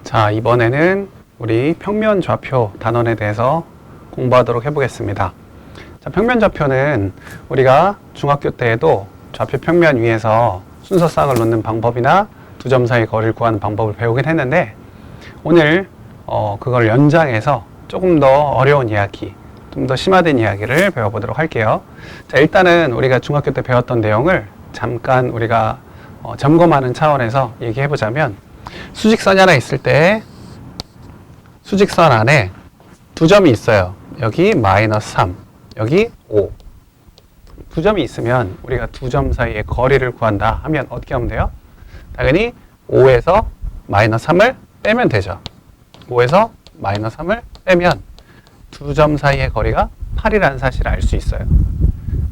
자, 이번에는 우리 평면 좌표 단원에 대해서 공부하도록 해보겠습니다. 자, 평면 좌표는 우리가 중학교 때에도 좌표 평면 위에서 순서쌍을 놓는 방법이나 두 점 사이 거리를 구하는 방법을 배우긴 했는데, 오늘 그걸 연장해서 조금 더 어려운 이야기, 좀 더 심화된 이야기를 배워보도록 할게요. 자, 일단은 우리가 중학교 때 배웠던 내용을 잠깐 우리가 점검하는 차원에서 얘기해보자면, 수직선이 하나 있을 때 수직선 안에 두 점이 있어요. 여기 마이너스 3, 여기 5. 두 점이 있으면 우리가 두 점 사이의 거리를 구한다 하면 어떻게 하면 돼요? 당연히 5에서 마이너스 3을 빼면 되죠. 5에서 마이너스 3을 빼면 두 점 사이의 거리가 8이라는 사실을 알 수 있어요.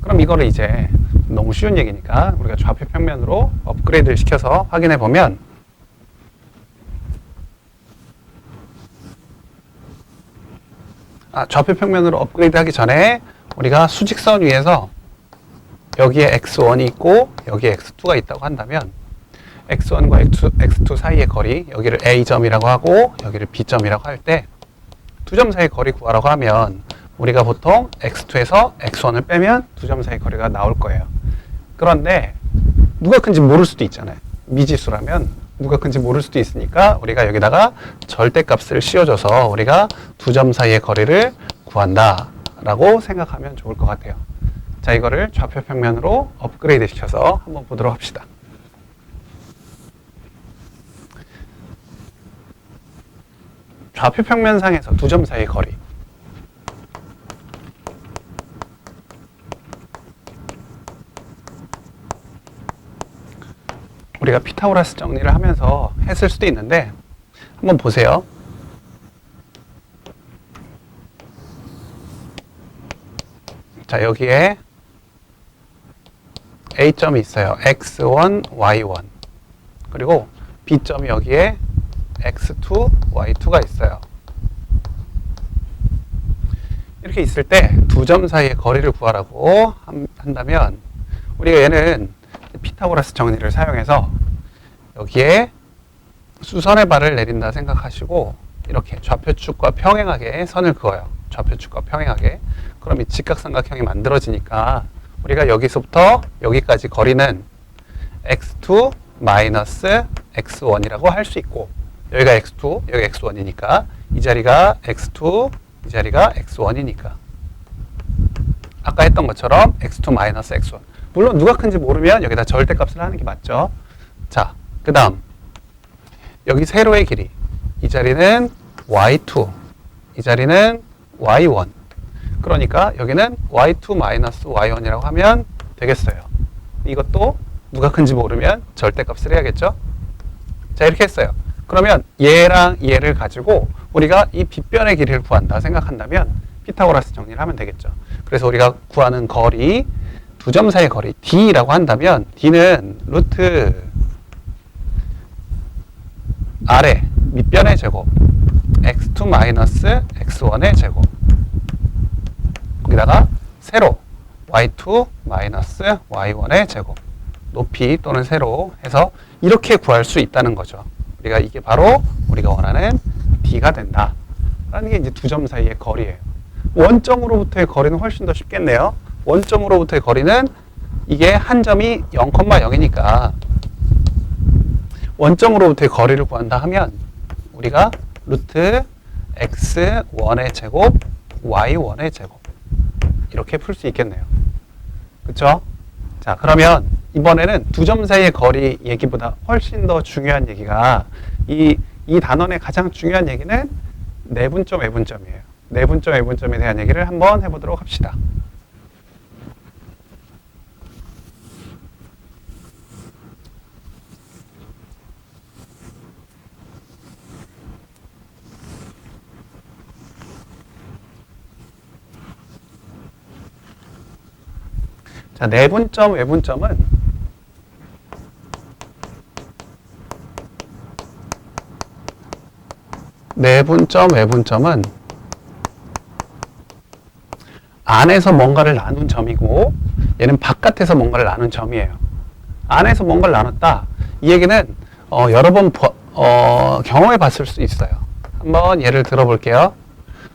그럼 이거를 이제 너무 쉬운 얘기니까 우리가 좌표 평면으로 업그레이드를 시켜서 확인해 보면, 좌표 평면으로 업그레이드 하기 전에 우리가 수직선 위에서 여기에 x1이 있고 여기에 x2가 있다고 한다면, x1과 x2 사이의 거리, 여기를 a점이라고 하고 여기를 b점이라고 할 때 두 점 사이의 거리 구하라고 하면 우리가 보통 x2에서 x1을 빼면 두 점 사이의 거리가 나올 거예요. 그런데 누가 큰지 모를 수도 있잖아요. 미지수라면 누가 큰지 모를 수도 있으니까 우리가 여기다가 절대값을 씌워줘서 우리가 두 점 사이의 거리를 구한다 라고 생각하면 좋을 것 같아요. 자, 이거를 좌표 평면으로 업그레이드 시켜서 한번 보도록 합시다. 좌표 평면상에서 두 점 사이의 거리, 우리가 피타고라스 정리를 하면서 했을 수도 있는데, 한번 보세요. 자, 여기에 A점이 있어요. x1, y1. 그리고 B점이 여기에 x2, y2가 있어요. 이렇게 있을 때 두 점 사이의 거리를 구하라고 한다면, 우리가 얘는 피타고라스 정리를 사용해서 여기에 수선의 발을 내린다 생각하시고 이렇게 좌표축과 평행하게 선을 그어요. 좌표축과 평행하게. 그럼 이 직각삼각형이 만들어지니까 우리가 여기서부터 여기까지 거리는 x2 마이너스 x1이라고 할 수 있고, 여기가 x2, 여기 x1이니까 이 자리가 x2, 이 자리가 x1이니까 아까 했던 것처럼 x2 마이너스 x1. 물론 누가 큰지 모르면 여기다 절대값을 하는 게 맞죠. 자, 그 다음 여기 세로의 길이, 이 자리는 y2, 이 자리는 y1. 그러니까 여기는 y2 마이너스 y1이라고 하면 되겠어요. 이것도 누가 큰지 모르면 절대값을 해야겠죠. 자, 이렇게 했어요. 그러면 얘랑 얘를 가지고 우리가 이 빗변의 길이를 구한다 생각한다면 피타고라스 정리를 하면 되겠죠. 그래서 우리가 구하는 거리, 두 점 사이의 거리 D라고 한다면, D는 루트 아래 밑변의 제곱 x2 마이너스 x1의 제곱, 거기다가 세로 y2 마이너스 y1의 제곱, 높이 또는 세로 해서 이렇게 구할 수 있다는 거죠. 우리가 이게 바로 우리가 원하는 D가 된다 라는 게 이제 두 점 사이의 거리예요. 원점으로부터의 거리는 훨씬 더 쉽겠네요. 원점으로부터의 거리는 이게 한 점이 0,0이니까 원점으로부터의 거리를 구한다 하면 우리가 루트 x1의 제곱 y1의 제곱 이렇게 풀 수 있겠네요. 그쵸? 자, 그러면 이번에는 두 점 사이의 거리 얘기보다 훨씬 더 중요한 얘기가, 이 단원의 가장 중요한 얘기는 내분점, 외분점이에요. 내분점, 외분점에 대한 얘기를 한번 해보도록 합시다. 자, 내분점, 외분점은 안에서 뭔가를 나눈 점이고, 얘는 바깥에서 뭔가를 나눈 점이에요. 안에서 뭔가를 나눴다. 이 얘기는 여러 번 경험해 봤을 수 있어요. 한번 예를 들어 볼게요.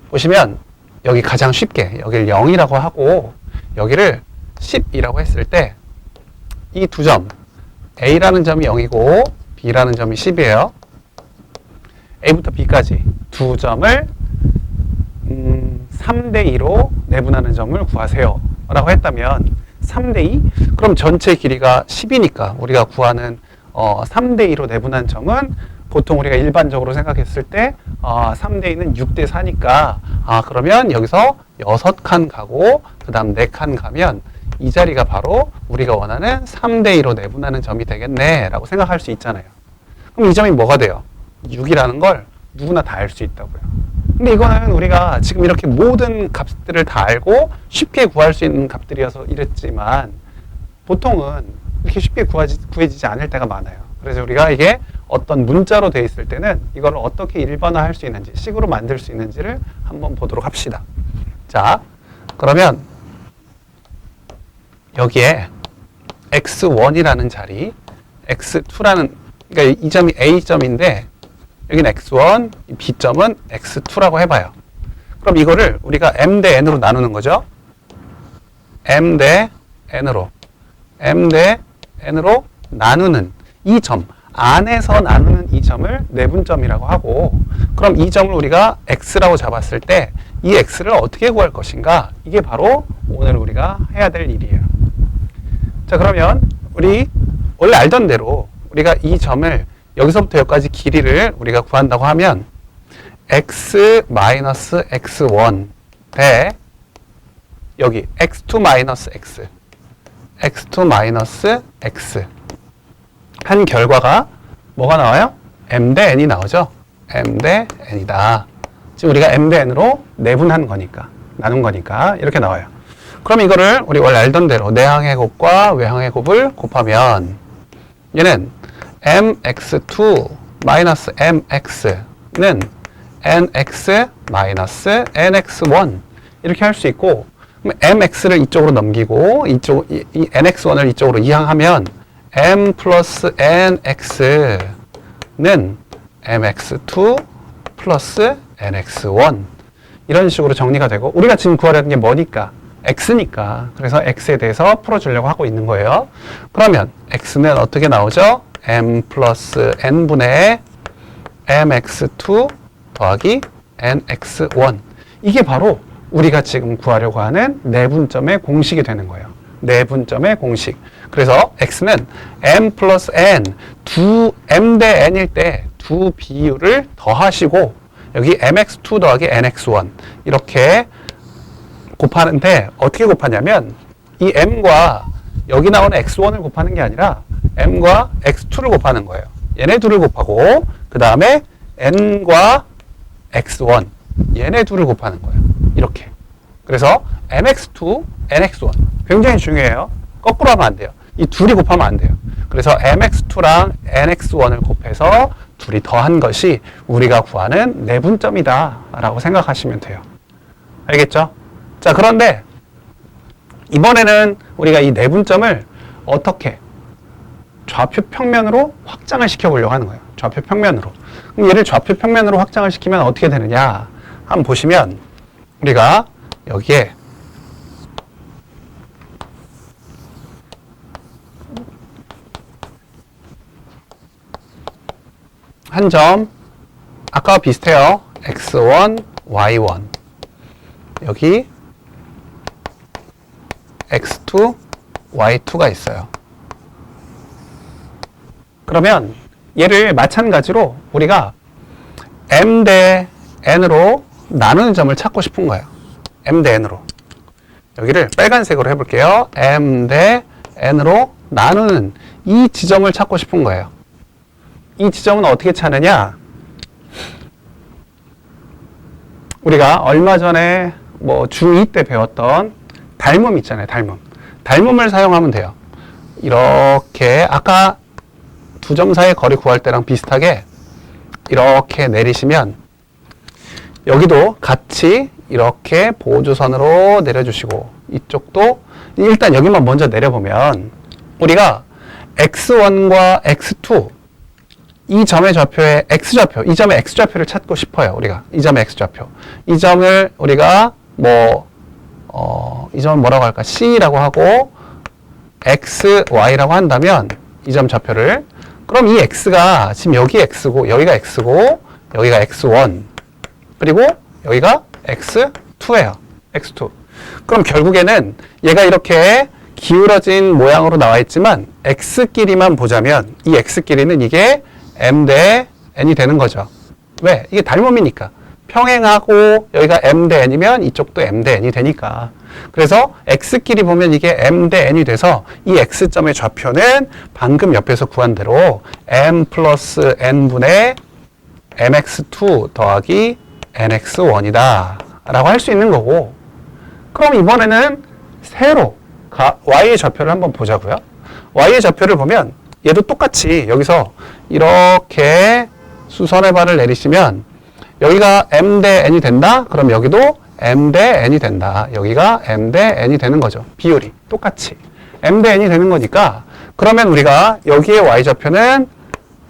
보시면 여기 가장 쉽게 여기를 0이라고 하고 여기를 10이라고 했을 때 이 두 점 A라는 점이 0이고 B라는 점이 10이에요. A부터 B까지 두 점을 3대2로 내분하는 점을 구하세요 라고 했다면 3대2? 그럼 전체 길이가 10이니까 우리가 구하는 3대2로 내분한 점은 보통 우리가 일반적으로 생각했을 때 3대2는 6대4니까 그러면 여기서 6칸 가고 그 다음 4칸 가면 이 자리가 바로 우리가 원하는 3대2로 내분하는 점이 되겠네 라고 생각할 수 있잖아요. 그럼 이 점이 뭐가 돼요? 6이라는 걸 누구나 다 알 수 있다고요. 근데 이거는 우리가 지금 이렇게 모든 값들을 다 알고 쉽게 구할 수 있는 값들이어서 이랬지만 보통은 이렇게 쉽게 구해지지 않을 때가 많아요. 그래서 우리가 이게 어떤 문자로 되어 있을 때는 이걸 어떻게 일반화할 수 있는지, 식으로 만들 수 있는지를 한번 보도록 합시다. 자, 그러면 여기에 x1이라는 자리, x2라는, 그러니까 이 점이 A점인데 여기는 x1, B점은 x2라고 해봐요. 그럼 이거를 우리가 m 대 n으로 나누는 거죠. m 대 n으로 나누는 이 점, 안에서 나누는 이 점을 내분점이라고 하고, 그럼 이 점을 우리가 x라고 잡았을 때 이 x를 어떻게 구할 것인가? 이게 바로 오늘 우리가 해야 될 일이에요. 자, 그러면 우리 원래 알던 대로 우리가 이 점을 여기서부터 여기까지 길이를 우리가 구한다고 하면 x-x1 대 여기 x2-x x2-x 한 결과가 뭐가 나와요? m 대 n이 나오죠? m 대 n이다. 지금 우리가 m 대 n으로 내분한 거니까, 나눈 거니까 이렇게 나와요. 그럼 이거를 우리 원래 알던 대로 내항의 곱과 외항의 곱을 곱하면 얘는 mx2 mx는 nx nx1 이렇게 할 수 있고, 그럼 mx를 이쪽으로 넘기고 이 nx1을 이쪽으로 이항하면 m 플러스 nx는 mx2 플러스 nx1 이런 식으로 정리가 되고, 우리가 지금 구하려는 게 뭐니까? x니까. 그래서 x에 대해서 풀어주려고 하고 있는 거예요. 그러면 x는 어떻게 나오죠? m 플러스 n분의 mx2 더하기 nx1. 이게 바로 우리가 지금 구하려고 하는 내분점의 공식이 되는 거예요. 내분점의 공식. 그래서 x는 m 플러스 n, m 대 n일 때 두 비율을 더하시고 여기 mx2 더하기 nx1 이렇게 곱하는데, 어떻게 곱하냐면 이 m과 여기 나오는 x1을 곱하는 게 아니라 m과 x2를 곱하는 거예요. 얘네 둘을 곱하고 그 다음에 n과 x1 얘네 둘을 곱하는 거예요. 이렇게. 그래서 mx2, nx1 굉장히 중요해요. 거꾸로 하면 안 돼요. 이 둘이 곱하면 안 돼요. 그래서 mx2랑 nx1을 곱해서 둘이 더한 것이 우리가 구하는 내분점이다 라고 생각하시면 돼요. 알겠죠? 자, 그런데 이번에는 우리가 이 내분점을 어떻게 좌표 평면으로 확장을 시켜보려고 하는 거예요. 좌표 평면으로. 그럼 얘를 좌표 평면으로 확장을 시키면 어떻게 되느냐? 한번 보시면 우리가 여기에 한 점, 아까와 비슷해요. x1, y1 여기 x2, y2가 있어요. 그러면 얘를 마찬가지로 우리가 m 대 n으로 나누는 점을 찾고 싶은 거예요. m 대 n으로. 여기를 빨간색으로 해볼게요. m 대 n으로 나누는 이 지점을 찾고 싶은 거예요. 이 지점은 어떻게 찾느냐? 우리가 얼마 전에 뭐 중2 때 배웠던 닮음 있잖아요. 닮음을 사용하면 돼요. 이렇게 아까 두 점 사이의 거리 구할 때랑 비슷하게 이렇게 내리시면 여기도 같이 이렇게 보조선으로 내려주시고, 이쪽도 일단 여기만 먼저 내려보면 우리가 x1과 x2 이 점의 좌표의 x좌표, 이 점의 x좌표를 찾고 싶어요. 우리가 이 점의 x좌표. 이 점을 우리가 이 점을 뭐라고 할까? C라고 하고 x, y라고 한다면 이 점 좌표를, 그럼 이 x가 지금 여기 x고 여기가 x고 여기가 x1 그리고 여기가 x2예요. x2. 그럼 결국에는 얘가 이렇게 기울어진 모양으로 나와 있지만 x끼리만 보자면 이 x끼리는 이게 m 대 n이 되는 거죠. 왜? 이게 닮음이니까. 평행하고 여기가 m 대 n이면 이쪽도 m 대 n이 되니까. 그래서 x끼리 보면 이게 m 대 n이 돼서 이 x점의 좌표는 방금 옆에서 구한 대로 m 플러스 n분의 mx2 더하기 nx1이다 라고 할 수 있는 거고, 그럼 이번에는 세로 y의 좌표를 한번 보자고요. y의 좌표를 보면 얘도 똑같이 여기서 이렇게 수선의 발을 내리시면 여기가 m 대 n이 된다? 그럼 여기도 m 대 n이 된다. 여기가 m 대 n이 되는 거죠. 비율이 똑같이 m 대 n이 되는 거니까, 그러면 우리가 여기의 y좌표는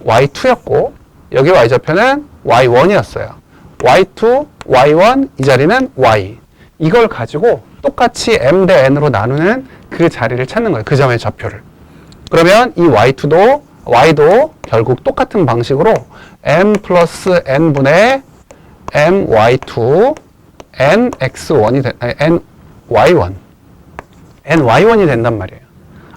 y2였고 여기 y좌표는 y1이었어요. y2, y1 이 자리는 y. 이걸 가지고 똑같이 m 대 n으로 나누는 그 자리를 찾는 거예요. 그 점의 좌표를. 그러면 이 y도 결국 똑같은 방식으로 m 플러스 n분의 my2 nx1이 ny1이 된단 말이에요.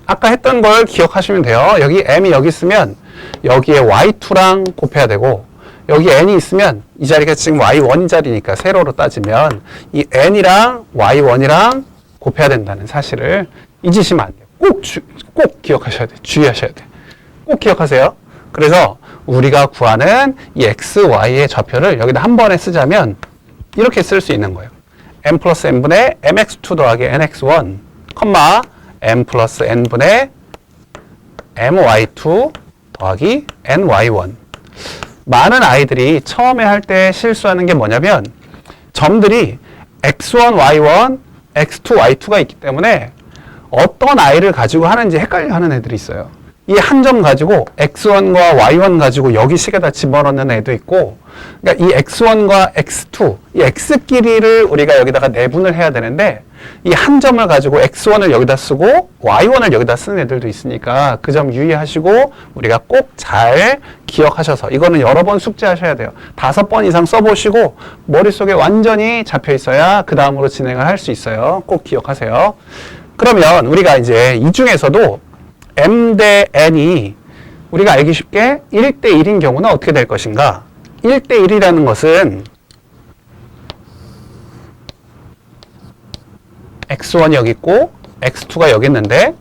아까 했던 걸 기억하시면 돼요. 여기 m이 여기 있으면 여기에 y2랑 곱해야 되고, 여기 n이 있으면 이 자리가 지금 y1 자리니까 세로로 따지면 이 n이랑 y1이랑 곱해야 된다는 사실을 잊으시면 안 돼요. 꼭 기억하셔야 돼요. 주의하셔야 돼요. 꼭 기억하세요. 그래서 우리가 구하는 이 x, y의 좌표를 여기다 한 번에 쓰자면 이렇게 쓸 수 있는 거예요. m 플러스 n분의 mx2 더하기 nx1, m 플러스 n분의 my2 더하기 ny1. 많은 아이들이 처음에 할 때 실수하는 게 뭐냐면 점들이 x1, y1, x2, y2가 있기 때문에 어떤 아이를 가지고 하는지 헷갈려 하는 애들이 있어요. 이 한 점 가지고 x1과 y1 가지고 여기 식에다 집어넣는 애도 있고, 그러니까 이 x1과 x2, 이 x끼리를 우리가 여기다가 내분을 해야 되는데 이 한 점을 가지고 x1을 여기다 쓰고 y1을 여기다 쓰는 애들도 있으니까 그 점 유의하시고 우리가 꼭 잘 기억하셔서, 이거는 여러 번 숙제하셔야 돼요. 5번 이상 써보시고 머릿속에 완전히 잡혀 있어야 그 다음으로 진행을 할 수 있어요. 꼭 기억하세요. 그러면 우리가 이제 이 중에서도 m 대 n이 우리가 알기 쉽게 1대 1인 경우는 어떻게 될 것인가? 1대 1이라는 것은 x1이 여기 있고 x2가 여기 있는데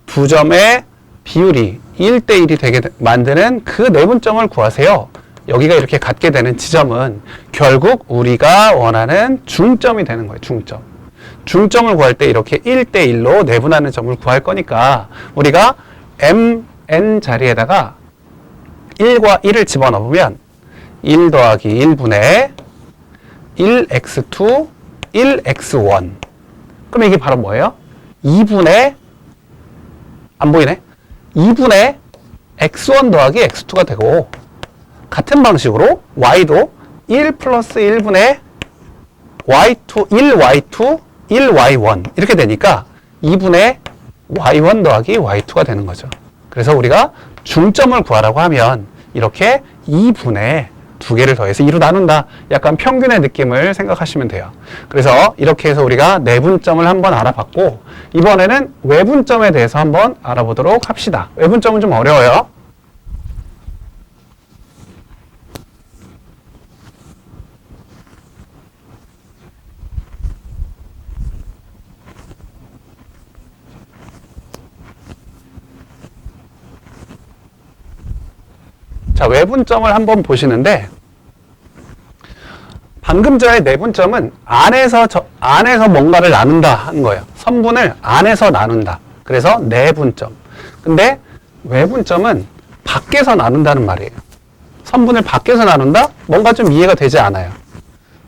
두 점의 비율이 1대 1이 되게 만드는 그 내분점을 구하세요. 여기가 이렇게 같게 되는 지점은 결국 우리가 원하는 중점이 되는 거예요. 중점을 구할 때 이렇게 1대 1로 내분하는 점을 구할 거니까 우리가 mn 자리에다가 1과 1을 집어넣으면 1 더하기 1분의 1x2, 1x1. 그럼 이게 바로 뭐예요? 2분의, 안 보이네? 2분의 x1 더하기 x2가 되고, 같은 방식으로 y도 1 플러스 1분의 y2, 1y2, 1y1 이렇게 되니까 2분의 y1 더하기 y2가 되는 거죠. 그래서 우리가 중점을 구하라고 하면 이렇게 2분의 두 개를 더해서 2로 나눈다. 약간 평균의 느낌을 생각하시면 돼요. 그래서 이렇게 해서 우리가 내분점을 한번 알아봤고, 이번에는 외분점에 대해서 한번 알아보도록 합시다. 외분점은 좀 어려워요. 자, 외분점을 한번 보시는데, 방금 전에 내분점은 안에서 뭔가를 나눈다 하는 거예요. 선분을 안에서 나눈다. 그래서 내분점. 근데 외분점은 밖에서 나눈다는 말이에요. 선분을 밖에서 나눈다? 뭔가 좀 이해가 되지 않아요.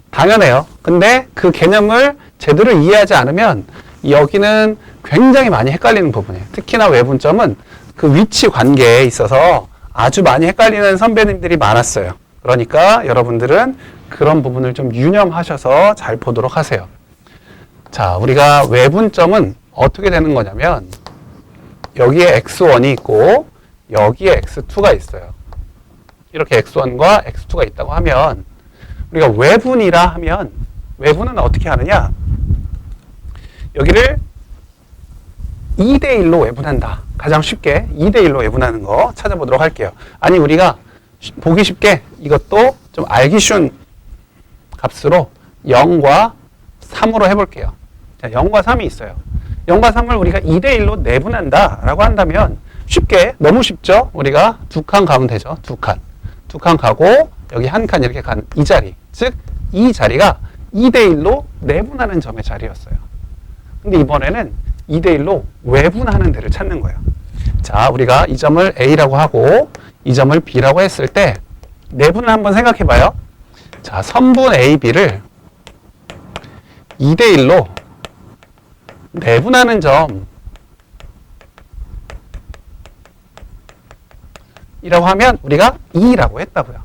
당연해요. 근데 그 개념을 제대로 이해하지 않으면 여기는 굉장히 많이 헷갈리는 부분이에요. 특히나 외분점은 그 위치 관계에 있어서 아주 많이 헷갈리는 선배님들이 많았어요. 그러니까 여러분들은 그런 부분을 좀 유념하셔서 잘 보도록 하세요. 자, 우리가 외분점은 어떻게 되는 거냐면 여기에 x1이 있고 여기에 x2가 있어요. 이렇게 x1과 x2가 있다고 하면 우리가 외분이라 하면 외분은 어떻게 하느냐? 여기를 2대1로 외분한다. 가장 쉽게 2대1로 외분하는 거 찾아보도록 할게요. 아니 우리가 보기 쉽게 이것도 좀 알기 쉬운 값으로 0과 3으로 해볼게요. 자, 0과 3이 있어요. 0과 3을 우리가 2대1로 내분한다 라고 한다면 쉽게, 너무 쉽죠? 우리가 두 칸 가면 되죠. 두 칸 가고 여기 한 칸 이렇게 간 이 자리, 즉 이 자리가 2대1로 내분하는 점의 자리였어요. 근데 이번에는 2대1로 외분하는 데를 찾는 거예요. 자, 우리가 이 점을 A라고 하고 이 점을 B라고 했을 때 내분을 한번 생각해 봐요. 자, 선분 AB를 2대1로 내분하는 점 이라고 하면 우리가 2라고 했다고요.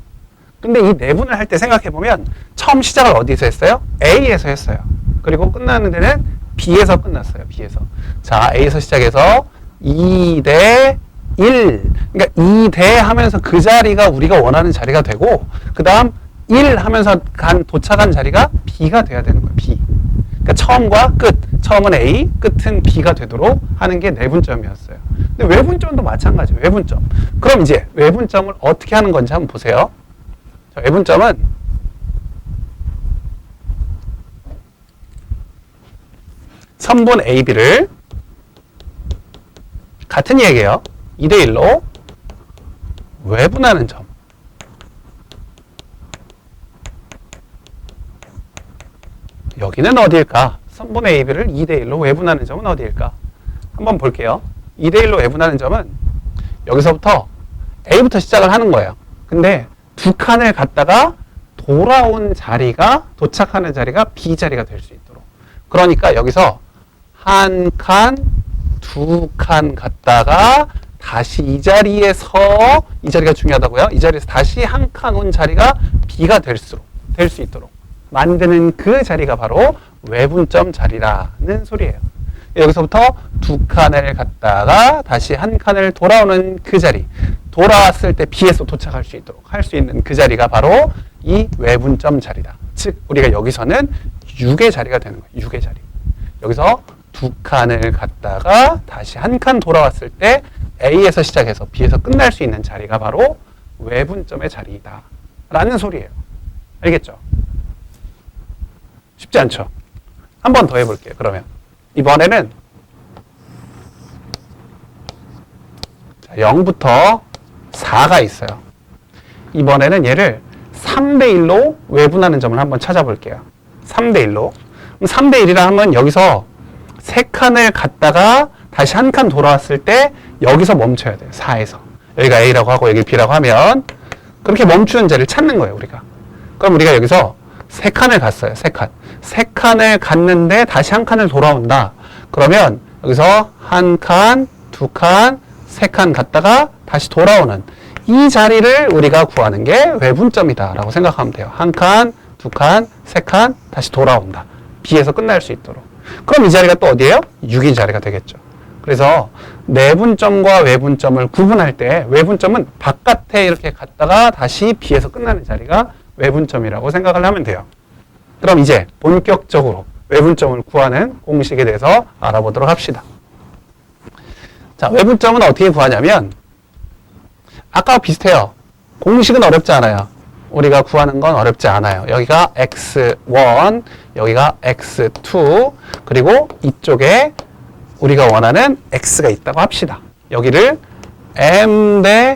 근데 이 내분을 할 때 생각해 보면 처음 시작을 어디서 했어요? A에서 했어요. 그리고 끝나는 데는 B에서 끝났어요. B에서. 자, A에서 시작해서 2대 1. 그러니까 2대 하면서 그 자리가 우리가 원하는 자리가 되고 그 다음 1 하면서 도착한 자리가 B가 돼야 되는 거예요. B. 그러니까 처음과 끝. 처음은 A, 끝은 B가 되도록 하는 게 내분점이었어요. 근데 외분점도 마찬가지예요. 외분점. 그럼 이제 외분점을 어떻게 하는 건지 한번 보세요. 자, 외분점은 선분 AB를 같은 얘기예요. 2대1로 외분하는 점. 여기는 어디일까? 선분 AB를 2대1로 외분하는 점은 어디일까? 한번 볼게요. 2대1로 외분하는 점은 여기서부터 A부터 시작을 하는 거예요. 근데 두 칸을 갔다가 돌아온 자리가, 도착하는 자리가 B 자리가 될 수 있도록. 그러니까 여기서 한 칸, 두 칸 갔다가 다시 이 자리에서, 이 자리가 중요하다고요? 이 자리에서 다시 한 칸 온 자리가 B가 될 수 있도록 만드는 그 자리가 바로 외분점 자리라는 소리예요. 여기서부터 두 칸을 갔다가 다시 한 칸을 돌아오는 그 자리, 돌아왔을 때 B에서 도착할 수 있도록 할 수 있는 그 자리가 바로 이 외분점 자리다. 즉 우리가 여기서는 6의 자리가 되는 거예요. 6의 자리. 여기서 두 칸을 갔다가 다시 한 칸 돌아왔을 때 A에서 시작해서 B에서 끝날 수 있는 자리가 바로 외분점의 자리이다 라는 소리예요. 알겠죠? 쉽지 않죠? 한 번 더 해볼게요. 그러면 이번에는 0부터 4가 있어요. 이번에는 얘를 3대1로 외분하는 점을 한번 찾아볼게요. 3대1로. 3대1이라 하면 여기서 3칸을 갔다가 다시 한 칸 돌아왔을 때 여기서 멈춰야 돼요. 4에서. 여기가 A라고 하고 여기 B라고 하면 그렇게 멈추는 자리를 찾는 거예요. 우리가. 그럼 우리가 여기서 3칸을 갔어요. 3칸. 3칸을 갔는데 다시 한 칸을 돌아온다. 그러면 여기서 한 칸, 두 칸, 3칸 갔다가 다시 돌아오는 이 자리를 우리가 구하는 게 외분점이다 라고 생각하면 돼요. 한 칸, 두 칸, 3칸 다시 돌아온다. B에서 끝날 수 있도록. 그럼 이 자리가 또 어디예요? 6인 자리가 되겠죠. 그래서 내분점과 외분점을 구분할 때 외분점은 바깥에 이렇게 갔다가 다시 B에서 끝나는 자리가 외분점이라고 생각을 하면 돼요. 그럼 이제 본격적으로 외분점을 구하는 공식에 대해서 알아보도록 합시다. 자, 외분점은 어떻게 구하냐면 아까와 비슷해요. 공식은 어렵지 않아요. 우리가 구하는 건 어렵지 않아요. 여기가 x1, 여기가 x2, 그리고 이쪽에 우리가 원하는 x가 있다고 합시다. 여기를 m 대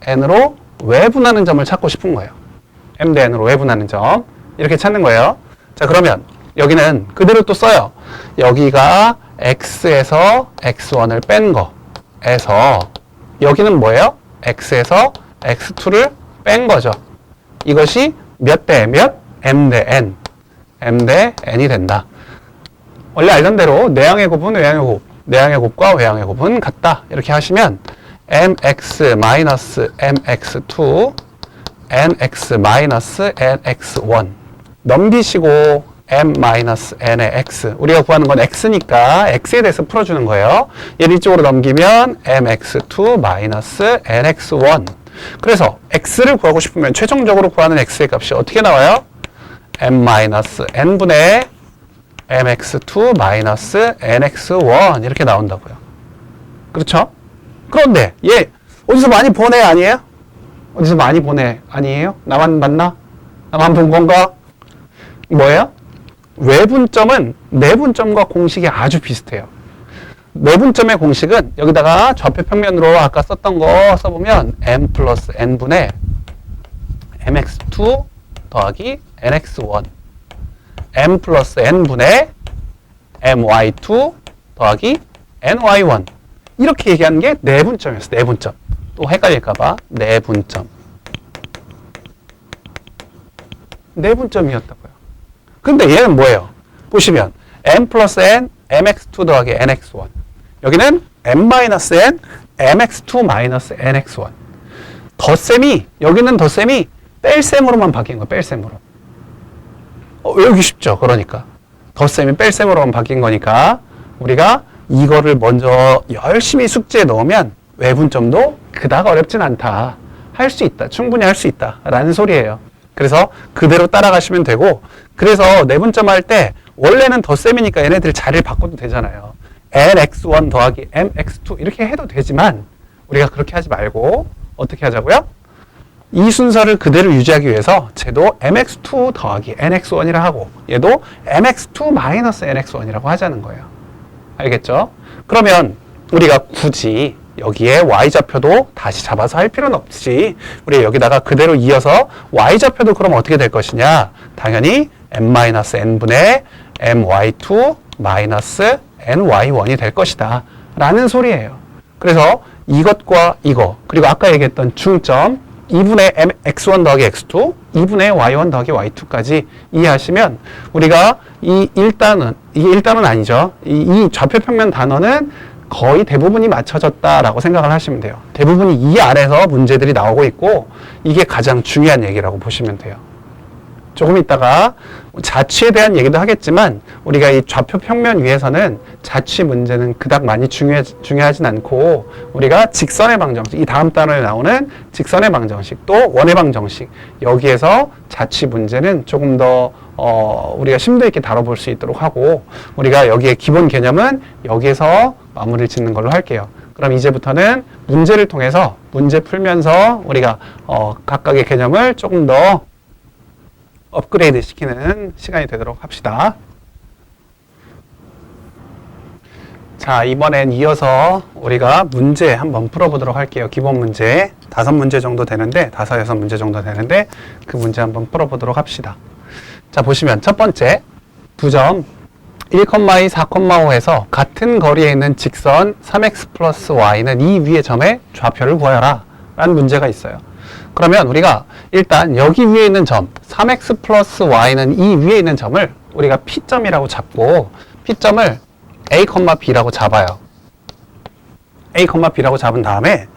n으로 외분하는 점을 찾고 싶은 거예요. m 대 n으로 외분하는 점. 이렇게 찾는 거예요. 자, 그러면 여기는 그대로 또 써요. 여기가 x에서 x1을 뺀 거에서 여기는 뭐예요? x에서 x2를 뺀 거죠. 이것이 몇 대 몇? m 대 n. m 대 n이 된다. 원래 알던 대로 내항의 곱은 외항의 곱, 내항의 곱과 외항의 곱은 같다. 이렇게 하시면 mx 마이너스 mx2 nx 마이너스 nx1 넘기시고 m 마이너스 n의 x, 우리가 구하는 건 x니까 x에 대해서 풀어주는 거예요. 얘를 이쪽으로 넘기면 mx2 마이너스 nx1. 그래서 x를 구하고 싶으면 최종적으로 구하는 x의 값이 어떻게 나와요? m 마이너스 n분의 mx2 마이너스 nx1 이렇게 나온다고요. 그렇죠? 그런데 얘 어디서 많이 본 애 아니에요? 어디서 많이 본 애 아니에요? 나만 봤나? 나만 본 건가? 뭐예요? 외분점은 내분점과 공식이 아주 비슷해요. 내분점의 공식은 여기다가 좌표평면으로 아까 썼던 거 써보면 m 플러스 n분의 mx2 더하기 nx1 m 플러스 n분의 my2 더하기 ny1 이렇게 얘기하는 게 내분점이었어요. 내분점. 또 헷갈릴까봐 내분점. 내분점이었다고요. 근데 얘는 뭐예요? 보시면 m 플러스 n mx2 더하기 nx1 여기는 m-n mx2 마이너스 nx1 덧셈이 여기는 덧셈이 뺄셈으로만 바뀐 거예요. 뺄셈으로. 외우기 쉽죠. 그러니까 덧셈이 뺄셈으로만 바뀐 거니까 우리가 이거를 먼저 열심히 숙제에 넣으면 외분점도 그닥 어렵진 않다. 할 수 있다. 충분히 할 수 있다. 라는 소리예요. 그래서 그대로 따라가시면 되고, 그래서 내분점 할 때 원래는 덧셈이니까 얘네들 자리를 바꿔도 되잖아요. nx1 더하기 mx2 이렇게 해도 되지만 우리가 그렇게 하지 말고 어떻게 하자고요? 이 순서를 그대로 유지하기 위해서 쟤도 mx2 더하기 nx1이라 하고 얘도 mx2 마이너스 nx1이라고 하자는 거예요. 알겠죠? 그러면 우리가 굳이 여기에 y좌표도 다시 잡아서 할 필요는 없지. 우리 여기다가 그대로 이어서 y좌표도 그럼 어떻게 될 것이냐? 당연히 m-n분의 my2 마이너스 ny1이 될 것이다. 라는 소리예요. 그래서 이것과 이거, 그리고 아까 얘기했던 중점 2분의 x1 더하기 x2, 2분의 y1 더하기 y2까지 이해하시면 우리가 이게 일단은 아니죠. 이 좌표평면 단어는 거의 대부분이 맞춰졌다라고 생각을 하시면 돼요. 대부분이 이 안에서 문제들이 나오고 있고 이게 가장 중요한 얘기라고 보시면 돼요. 조금 있다가 자취에 대한 얘기도 하겠지만 우리가 이 좌표 평면 위에서는 자취 문제는 그닥 많이 중요하진 않고 우리가 직선의 방정식, 이 다음 단원에 나오는 직선의 방정식 또 원의 방정식 여기에서 자취 문제는 조금 더 우리가 심도 있게 다뤄볼 수 있도록 하고 우리가 여기에 기본 개념은 여기에서 마무리를 짓는 걸로 할게요. 그럼 이제부터는 문제를 통해서 문제 풀면서 우리가 각각의 개념을 조금 더 업그레이드 시키는 시간이 되도록 합시다. 자, 이번엔 이어서 우리가 문제 한번 풀어보도록 할게요. 기본 문제 5문제 정도 되는데 5, 6문제 정도 되는데 그 문제 한번 풀어보도록 합시다. 자, 보시면 첫 번째 2점 1,2, 4,5에서 같은 거리에 있는 직선 3x 플러스 y는 이 위의 점의 좌표를 구하여라 라는 문제가 있어요. 그러면 우리가 일단 여기 위에 있는 점 3x 플러스 y는 이 위에 있는 점을 우리가 P점이라고 잡고 P점을 A, B라고 잡아요. A, B라고 잡은 다음에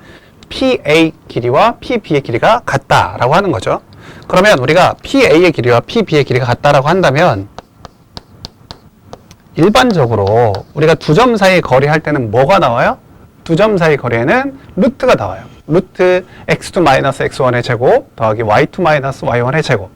PA 길이와 PB의 길이가 같다라고 하는 거죠. 그러면 우리가 PA의 길이와 PB의 길이가 같다라고 한다면 일반적으로 우리가 두 점 사이의 거리 할 때는 뭐가 나와요? 두 점 사이 거리에는 루트가 나와요. 루트 x2 마이너스 x1의 제곱 더하기 y2 마이너스 y1의 제곱.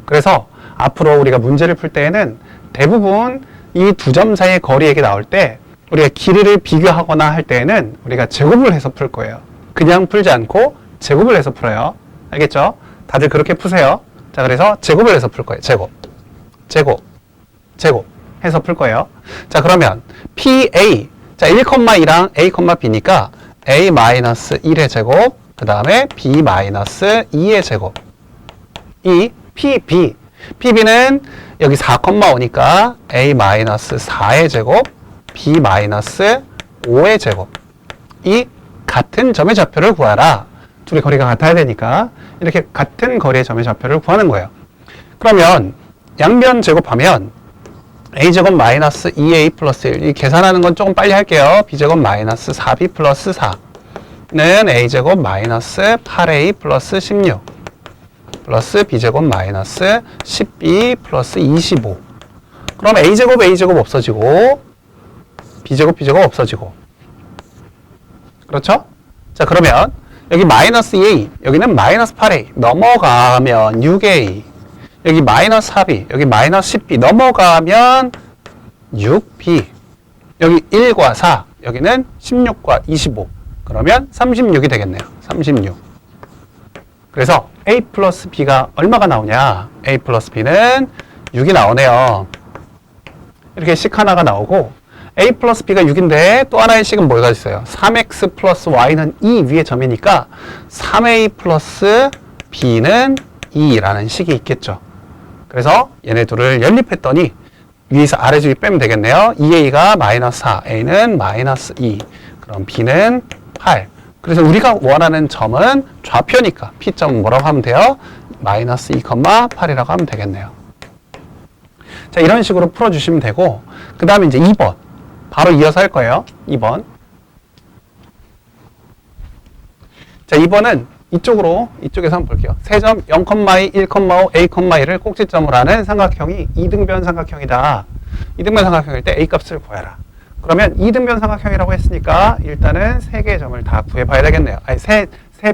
그래서 앞으로 우리가 문제를 풀 때에는 대부분 이 두 점 사이의 거리 얘기 나올 때 우리가 길이를 비교하거나 할 때에는 우리가 제곱을 해서 풀 거예요. 그냥 풀지 않고 제곱을 해서 풀어요. 알겠죠? 다들 그렇게 푸세요. 자, 그래서 제곱을 해서 풀 거예요. 제곱 해서 풀 거예요. 자, 그러면 PA 자, 1,2랑 A, B니까 A-1의 제곱, 그 다음에 B-2의 제곱. 이 PB. PB는 여기 4,5니까 A-4의 제곱, B-5의 제곱. 이 같은 점의 좌표를 구하라. 둘의 거리가 같아야 되니까 이렇게 같은 거리의 점의 좌표를 구하는 거예요. 그러면 양변 제곱하면 a제곱 마이너스 2a 플러스 1. 이 계산하는 건 조금 빨리 할게요. b제곱 마이너스 4b 플러스 4. a제곱 마이너스 8a 플러스 16 플러스 b제곱 마이너스 10b 플러스 25. 그럼 a제곱 없어지고 b제곱 없어지고. 그렇죠? 자, 그러면 여기 마이너스 2a, 여기는 마이너스 8a 넘어가면 6a, 여기 마이너스 4b, 여기 마이너스 10b 넘어가면 6b, 여기 1과 4, 여기는 16과 25. 그러면 36이 되겠네요. 36. 그래서 a 플러스 b가 얼마가 나오냐? a 플러스 b는 6이 나오네요. 이렇게 식 하나가 나오고, a 플러스 b가 6인데 또 하나의 식은 뭐가 있어요? 3x 플러스 y는 2 위에 점이니까 3a 플러스 b는 2라는 식이 있겠죠. 그래서 얘네 둘을 연립했더니 위에서 아래쪽이 빼면 되겠네요. 2a가 마이너스 4, a는 마이너스 2. 그럼 b는 8. 그래서 우리가 원하는 점은 좌표니까 p점은 뭐라고 하면 돼요? 마이너스 2,8이라고 하면 되겠네요. 자, 이런 식으로 풀어주시면 되고, 그 다음에 이제 2번. 바로 이어서 할 거예요. 2번. 자, 2번은 이쪽에서 한번 볼게요. 세점 0,2, 1,5, a,1을 꼭지점으로 하는 삼각형이 이등변 삼각형이다. 이등변 삼각형일 때 a 값을 구해라. 그러면 이등변 삼각형이라고 했으니까 일단은 세 개의 점을 다 구해봐야 되겠네요. 아니, 세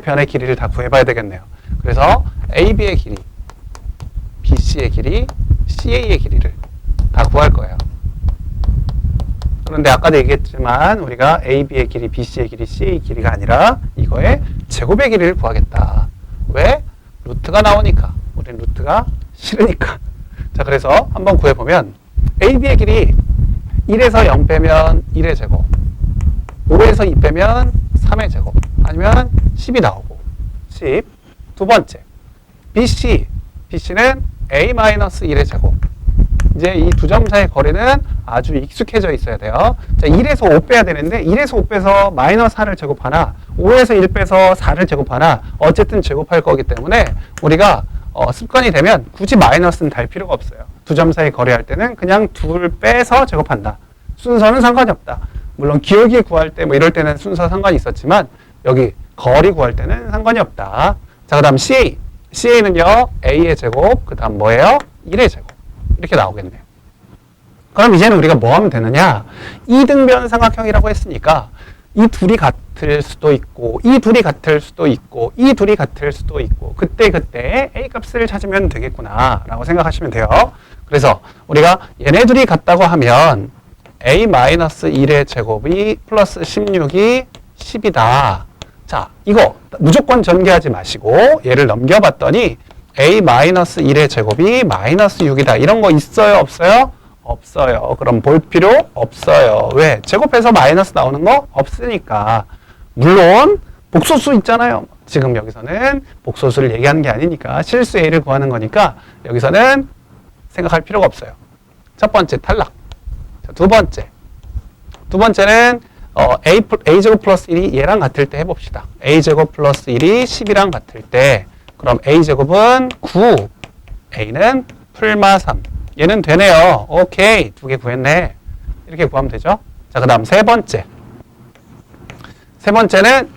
변의 길이를 다 구해봐야 되겠네요. 그래서 AB의 길이, BC의 길이, CA의 길이를 다 구할 거예요. 그런데 아까도 얘기했지만 우리가 AB의 길이, BC의 길이, CA의 길이가 아니라 이거의 제곱의 길이를 구하겠다. 왜? 루트가 나오니까. 우리는 루트가 싫으니까. 자, 그래서 한번 구해보면 AB의 길이 1에서 0 빼면 1의 제곱, 5에서 2 빼면 3의 제곱, 아니면 10이 나오고 10. 두 번째, BC는 A-1의 제곱. 이제 이 두 점 사이의 거리는 아주 익숙해져 있어야 돼요. 자, 1에서 5 빼야 되는데 1에서 5 빼서 마이너스 4를 제곱하나 5에서 1 빼서 4를 제곱하나 어쨌든 제곱할 거기 때문에 우리가 습관이 되면 굳이 마이너스는 달 필요가 없어요. 두 점 사이 거리할 때는 그냥 둘 빼서 제곱한다. 순서는 상관이 없다. 물론 기울기 구할 때 뭐 이럴 때는 순서 상관이 있었지만 여기 거리 구할 때는 상관이 없다. 자, 그 다음 CA는요 A의 제곱, 그 다음 뭐예요? 1의 제곱. 이렇게 나오겠네요. 그럼 이제는 우리가 뭐 하면 되느냐? 이등변 삼각형이라고 했으니까 이 둘이 같을 수도 있고 이 둘이 같을 수도 있고 이 둘이 같을 수도 있고 그때 A 값을 찾으면 되겠구나 라고 생각하시면 돼요. 그래서 우리가 얘네 둘이 같다고 하면 A-1의 제곱이 플러스 16이 10이다. 자, 이거 무조건 전개하지 마시고 얘를 넘겨봤더니 A-1의 제곱이 마이너스 6이다. 이런 거 있어요? 없어요? 없어요. 그럼 볼 필요 없어요. 왜? 제곱해서 마이너스 나오는 거 없으니까. 물론 복소수 있잖아요. 지금 여기서는 복소수를 얘기하는 게 아니니까 실수 A를 구하는 거니까 여기서는 생각할 필요가 없어요. 첫 번째 탈락. 자, 두 번째는 A제곱 플러스 1이 얘랑 같을 때 해봅시다. A제곱 플러스 1이 10이랑 같을 때 그럼 A제곱은 9, A는 풀마 3. 얘는 되네요. 오케이. 두 개 구했네. 이렇게 구하면 되죠. 자, 그 다음 세 번째는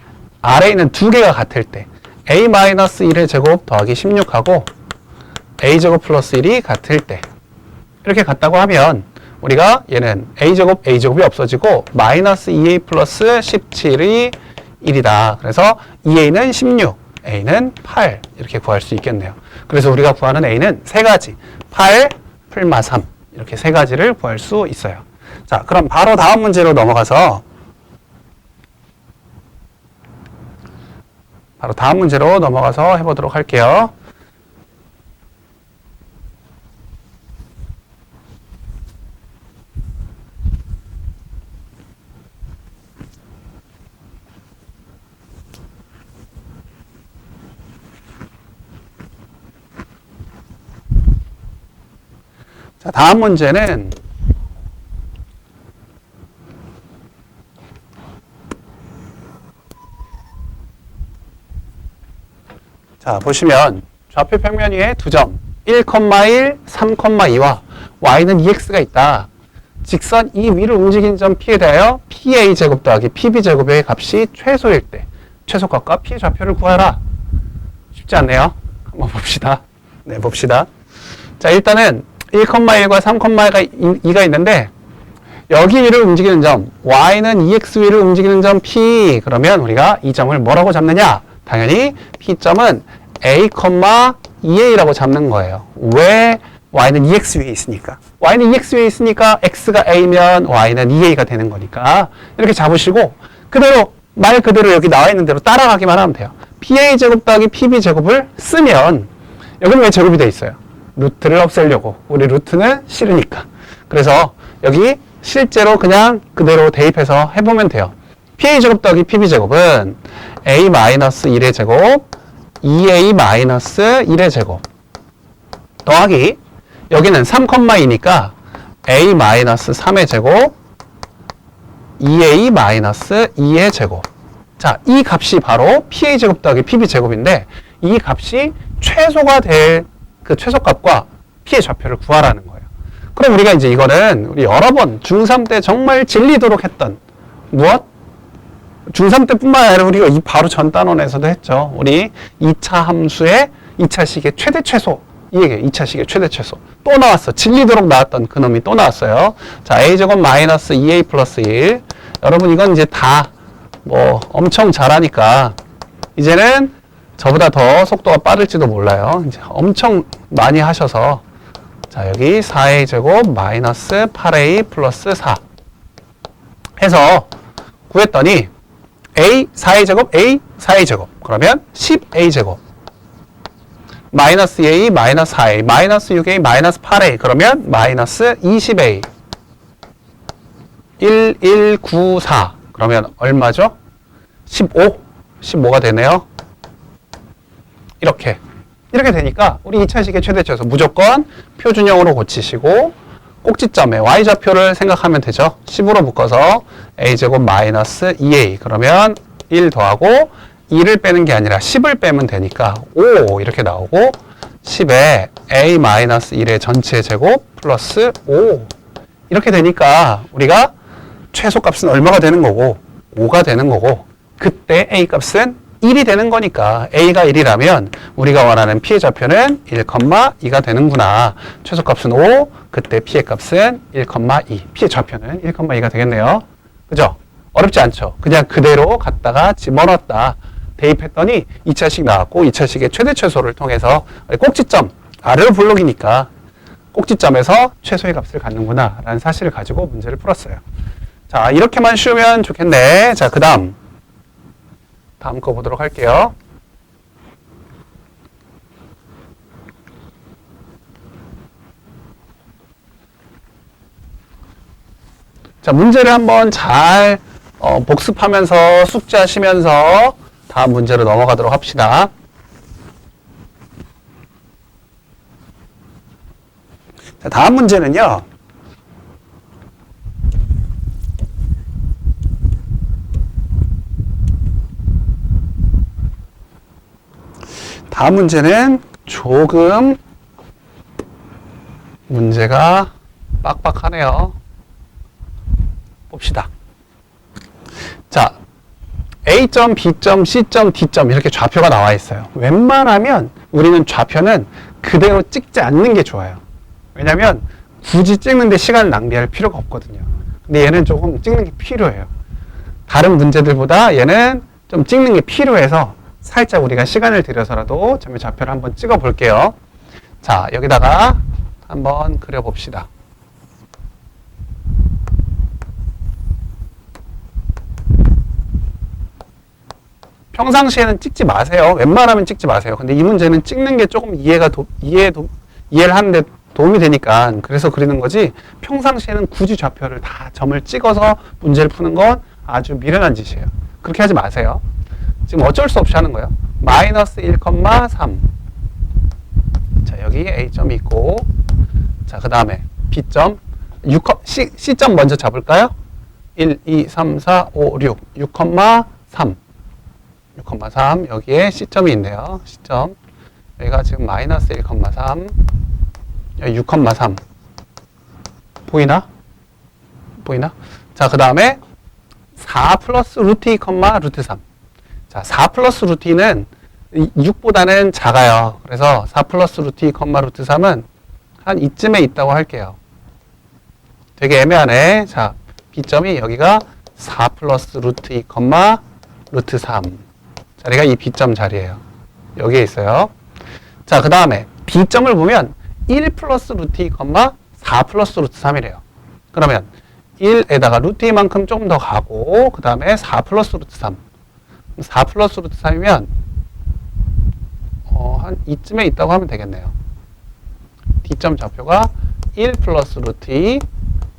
아래에 있는 두 개가 같을 때 A-1의 제곱 더하기 16하고 A제곱 플러스 1이 같을 때 이렇게 같다고 하면 우리가 얘는 A제곱이 없어지고 마이너스 2A 플러스 17이 1이다. 그래서 2A는 16, A는 8 이렇게 구할 수 있겠네요. 그래서 우리가 구하는 A는 세 가지 8, 풀마 3 이렇게 세 가지를 구할 수 있어요. 자, 그럼 바로 다음 문제로 넘어가서 해보도록 할게요. 자, 다음 문제는 자, 보시면 좌표 평면 위에 두 점 1,1, 3,2와 y는 2x가 있다. 직선 이 위를 움직인 점 P에 대하여 PA제곱 더하기 PB제곱의 값이 최소일 때 최소값과 P의 좌표를 구하라. 쉽지 않네요. 한번 봅시다. 네, 봅시다. 자, 일단은 1,1과 3,2가 있는데 여기 위를 움직이는 점, y는 2x 위를 움직이는 점 P. 그러면 우리가 이 점을 뭐라고 잡느냐? 당연히 P점은 a, 2a라고 잡는 거예요. 왜? y는 2x 위에 있으니까. y는 2x 위에 있으니까 x가 a면 y는 2a가 되는 거니까 이렇게 잡으시고 그대로 말 그대로 여기 나와 있는 대로 따라가기만 하면 돼요. PA제곱 더하기 PB제곱을 쓰면 여기는 왜 제곱이 돼 있어요? 루트를 없애려고. 우리 루트는 싫으니까. 그래서 여기 실제로 그냥 그대로 대입해서 해보면 돼요. PA제곱 더하기 PB제곱은 A-1의 제곱 2A-1의 제곱 더하기 여기는 3,2니까 A-3의 제곱 2A-2의 제곱. 자, 이 값이 바로 PA제곱 더하기 PB제곱인데 이 값이 최소가 될 그 최소값과 P의 좌표를 구하라는 거예요. 그럼 우리가 이제 이거는 우리 여러 번 중3 때 정말 질리도록 했던 무엇? 중3 때뿐만 아니라 우리가 이 바로 전 단원에서도 했죠. 우리 2차 함수의 2차식의 최대 최소. 이 얘기예요. 2차식의 최대 최소. 또 나왔어. 질리도록 나왔던 그놈이 또 나왔어요. 자, a제곱 마이너스 2a 플러스 1. 여러분 이건 이제 다 뭐 엄청 잘하니까 이제는 저보다 더 속도가 빠를지도 몰라요. 이제 엄청 많이 하셔서 자, 여기 4a 제곱 마이너스 8a 플러스 4 해서 구했더니 a 4a 제곱 a 4a 제곱 그러면 10a 제곱 마이너스 a 마이너스 4a 마이너스 6a 마이너스 8a 그러면 마이너스 20a 1, 1, 9, 4 그러면 얼마죠? 15가 되네요. 이렇게 되니까 우리 2차식의 최대 최소 무조건 표준형으로 고치시고 꼭지점에 y좌표를 생각하면 되죠. 10으로 묶어서 a제곱 마이너스 2a 그러면 1 더하고 2를 빼는 게 아니라 10을 빼면 되니까 5 이렇게 나오고 10에 a 마이너스 1의 전체 제곱 플러스 5 이렇게 되니까 우리가 최소값은 얼마가 되는 거고 5가 되는 거고 그때 a 값은 1이 되는 거니까 a가 1이라면 우리가 원하는 P의 좌표는 1,2가 되는구나. 최소값은 5, 그때 P의 값은 1,2. P의 좌표는 1,2가 되겠네요. 그죠? 어렵지 않죠? 그냥 그대로 갖다가 집어넣었다. 대입했더니 2차식 나왔고 2차식의 최대 최소를 통해서 꼭지점, R을 블록이니까 꼭지점에서 최소의 값을 갖는구나 라는 사실을 가지고 문제를 풀었어요. 자, 이렇게만 쉬우면 좋겠네. 자, 그 다음 거 보도록 할게요. 자, 문제를 한번 잘 복습하면서 숙지하시면서 다음 문제로 넘어가도록 합시다. 자, 다음 문제는요. 다음 문제는 조금 문제가 빡빡하네요. 봅시다. 자, A점, B점, C점, D점 이렇게 좌표가 나와 있어요. 웬만하면 우리는 좌표는 그대로 찍지 않는 게 좋아요. 왜냐면 굳이 찍는데 시간을 낭비할 필요가 없거든요. 근데 얘는 조금 찍는 게 필요해요. 다른 문제들보다 얘는 좀 찍는 게 필요해서 살짝 우리가 시간을 들여서라도 점의 좌표를 한번 찍어 볼게요. 자, 여기다가 한번 그려 봅시다. 평상시에는 찍지 마세요. 웬만하면 찍지 마세요. 근데 이 문제는 찍는 게 조금 이해를 하는데 도움이 되니까 그래서 그리는 거지 평상시에는 굳이 좌표를 다 점을 찍어서 문제를 푸는 건 아주 미련한 짓이에요. 그렇게 하지 마세요. 지금 어쩔 수 없이 하는 거예요. 마이너스 1,3. 자, 여기 A점이 있고, 자, 그 다음에 B점, C점 먼저 잡을까요? 1, 2, 3, 4, 5, 6, 6,3. 6,3. 여기에 C점이 있네요. C점. 여기가 지금 마이너스 1,3. 여기 6,3. 보이나? 자, 그 다음에 4 플러스 루트 2, 루트 3. 자, 4 플러스 루트 2는 6보다는 작아요. 그래서 4 플러스 루트 2, 루트 3은 한 이쯤에 있다고 할게요. 되게 애매하네. 자, B점이 여기가 4 플러스 루트 2, 루트 3. 자리가 이 B점 자리예요. 여기에 있어요. 자, 그 다음에 B점을 보면 1 플러스 루트 2, 4 플러스 루트 3이래요. 그러면 1에다가 루트 2만큼 좀 더 가고 그 다음에 4 플러스 루트 3. 4 플러스 루트 3이면 한 이쯤에 있다고 하면 되겠네요. D점 좌표가 1 플러스 루트 2,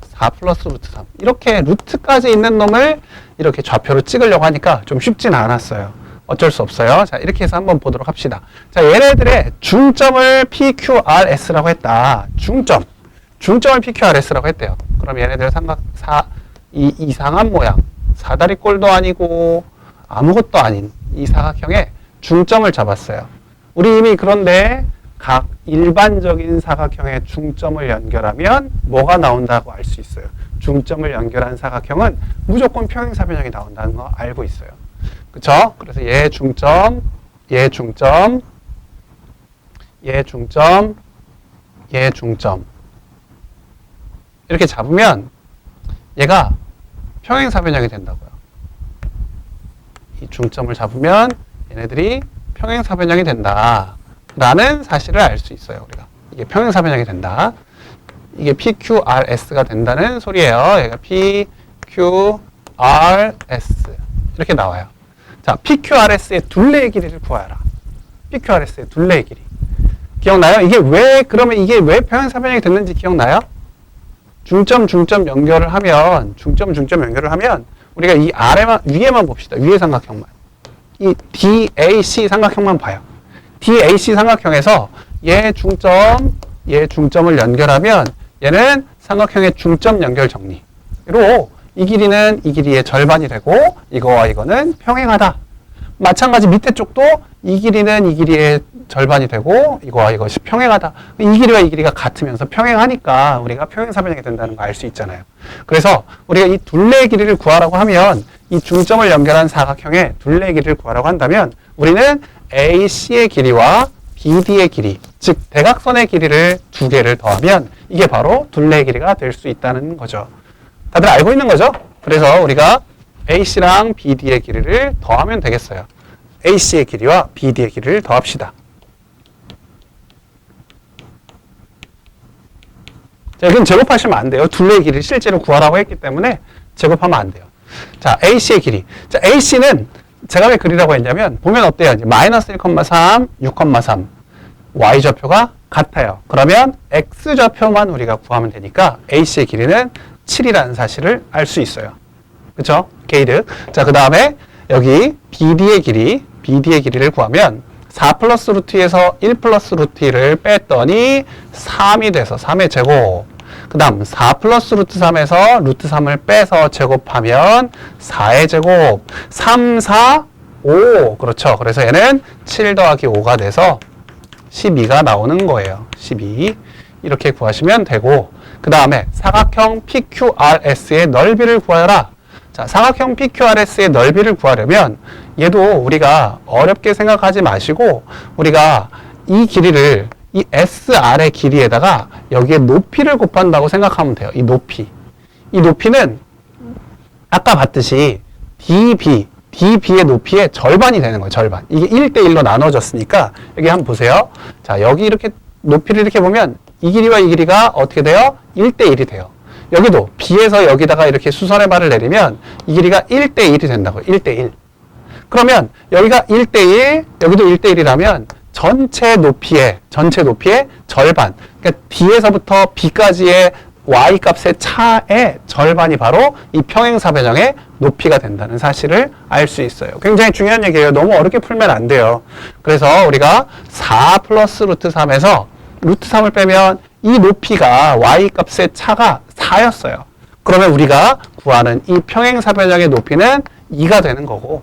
4 플러스 루트 3. 이렇게 루트까지 있는 놈을 이렇게 좌표로 찍으려고 하니까 좀 쉽지는 않았어요. 어쩔 수 없어요. 자, 이렇게 해서 한번 보도록 합시다. 자, 얘네들의 중점을 PQRS라고 했다. 중점을 PQRS라고 했대요. 그럼 얘네들 이 이상한 모양, 사다리꼴도 아니고 아무것도 아닌 이 사각형의 중점을 잡았어요. 우리 이미 그런데 각 일반적인 사각형의 중점을 연결하면 뭐가 나온다고 알 수 있어요. 중점을 연결한 사각형은 무조건 평행사변형이 나온다는 거 알고 있어요. 그쵸? 그래서 얘 중점, 얘 중점, 얘 중점, 얘 중점 이렇게 잡으면 얘가 평행사변형이 된다고요. 이 중점을 잡으면 얘네들이 평행사변형이 된다 라는 사실을 알 수 있어요. 우리가 이게 평행사변형이 된다. 이게 PQRS가 된다는 소리예요. 얘가 PQRS 이렇게 나와요. 자, PQRS의 둘레의 길이를 구하라. PQRS의 둘레의 길이 기억나요? 그러면 이게 왜 평행사변형이 됐는지 기억나요? 중점 연결을 하면 우리가 이 위에만 봅시다. 위에 삼각형만. 이 DAC 삼각형만 봐요. DAC 삼각형에서 얘 중점을 연결하면 얘는 삼각형의 중점 연결 정리로 이 길이는 이 길이의 절반이 되고 이거와 이거는 평행하다. 마찬가지 밑에 쪽도 이 길이는 이 길이의 절반이 되고 이거와 이것이 평행하다. 이 길이와 이 길이가 같으면서 평행하니까 우리가 평행사변형이 된다는 거 알 수 있잖아요. 그래서 우리가 이 둘레의 길이를 구하라고 하면 이 중점을 연결한 사각형의 둘레의 길이를 구하라고 한다면 우리는 AC의 길이와 BD의 길이, 즉 대각선의 길이를 두 개를 더하면 이게 바로 둘레의 길이가 될 수 있다는 거죠. 다들 알고 있는 거죠? 그래서 우리가 AC랑 BD의 길이를 더하면 되겠어요. AC의 길이와 BD의 길이를 더합시다. 자, 여기는 제곱하시면 안 돼요. 둘레의 길이를 실제로 구하라고 했기 때문에 제곱하면 안 돼요. 자, AC의 길이. 자, AC는 제가 왜 그리라고 했냐면 보면 어때요? 마이너스 1,3, 6,3 Y좌표가 같아요. 그러면 X좌표만 우리가 구하면 되니까 AC의 길이는 7이라는 사실을 알 수 있어요. 그쵸? 게이드. 자, 그 다음에 여기 BD의 길이를 구하면 4 플러스 루트 2에서 1 플러스 루트 2를 뺐더니 3이 돼서 3의 제곱. 그 다음 4 플러스 루트 3에서 루트 3을 빼서 제곱하면 4의 제곱. 3, 4, 5. 그렇죠. 그래서 얘는 7 더하기 5가 돼서 12가 나오는 거예요. 12. 이렇게 구하시면 되고 그 다음에 사각형 PQRS의 넓이를 구하라. 자, 사각형 PQRS의 넓이를 구하려면 얘도 우리가 어렵게 생각하지 마시고 우리가 이 길이를 이 SR의 길이에다가 여기에 높이를 곱한다고 생각하면 돼요. 이 높이는 아까 봤듯이 DB의 높이의 절반이 되는 거예요. 절반. 이게 1대1로 나눠졌으니까 여기 한번 보세요. 자, 여기 이렇게 높이를 이렇게 보면 이 길이와 이 길이가 어떻게 돼요? 1대1이 돼요. 여기도 B에서 여기다가 이렇게 수선의 발을 내리면 이 길이가 1대1이 된다고요. 1대1. 그러면 여기가 1대1, 여기도 1대1이라면 전체 높이의 절반. 그러니까 D에서부터 B까지의 Y 값의 차의 절반이 바로 이 평행사변형의 높이가 된다는 사실을 알 수 있어요. 굉장히 중요한 얘기예요. 너무 어렵게 풀면 안 돼요. 그래서 우리가 4 플러스 루트 3에서 루트 3을 빼면 이 높이가 Y 값의 차가 4였어요. 그러면 우리가 구하는 이 평행사변형의 높이는 2가 되는 거고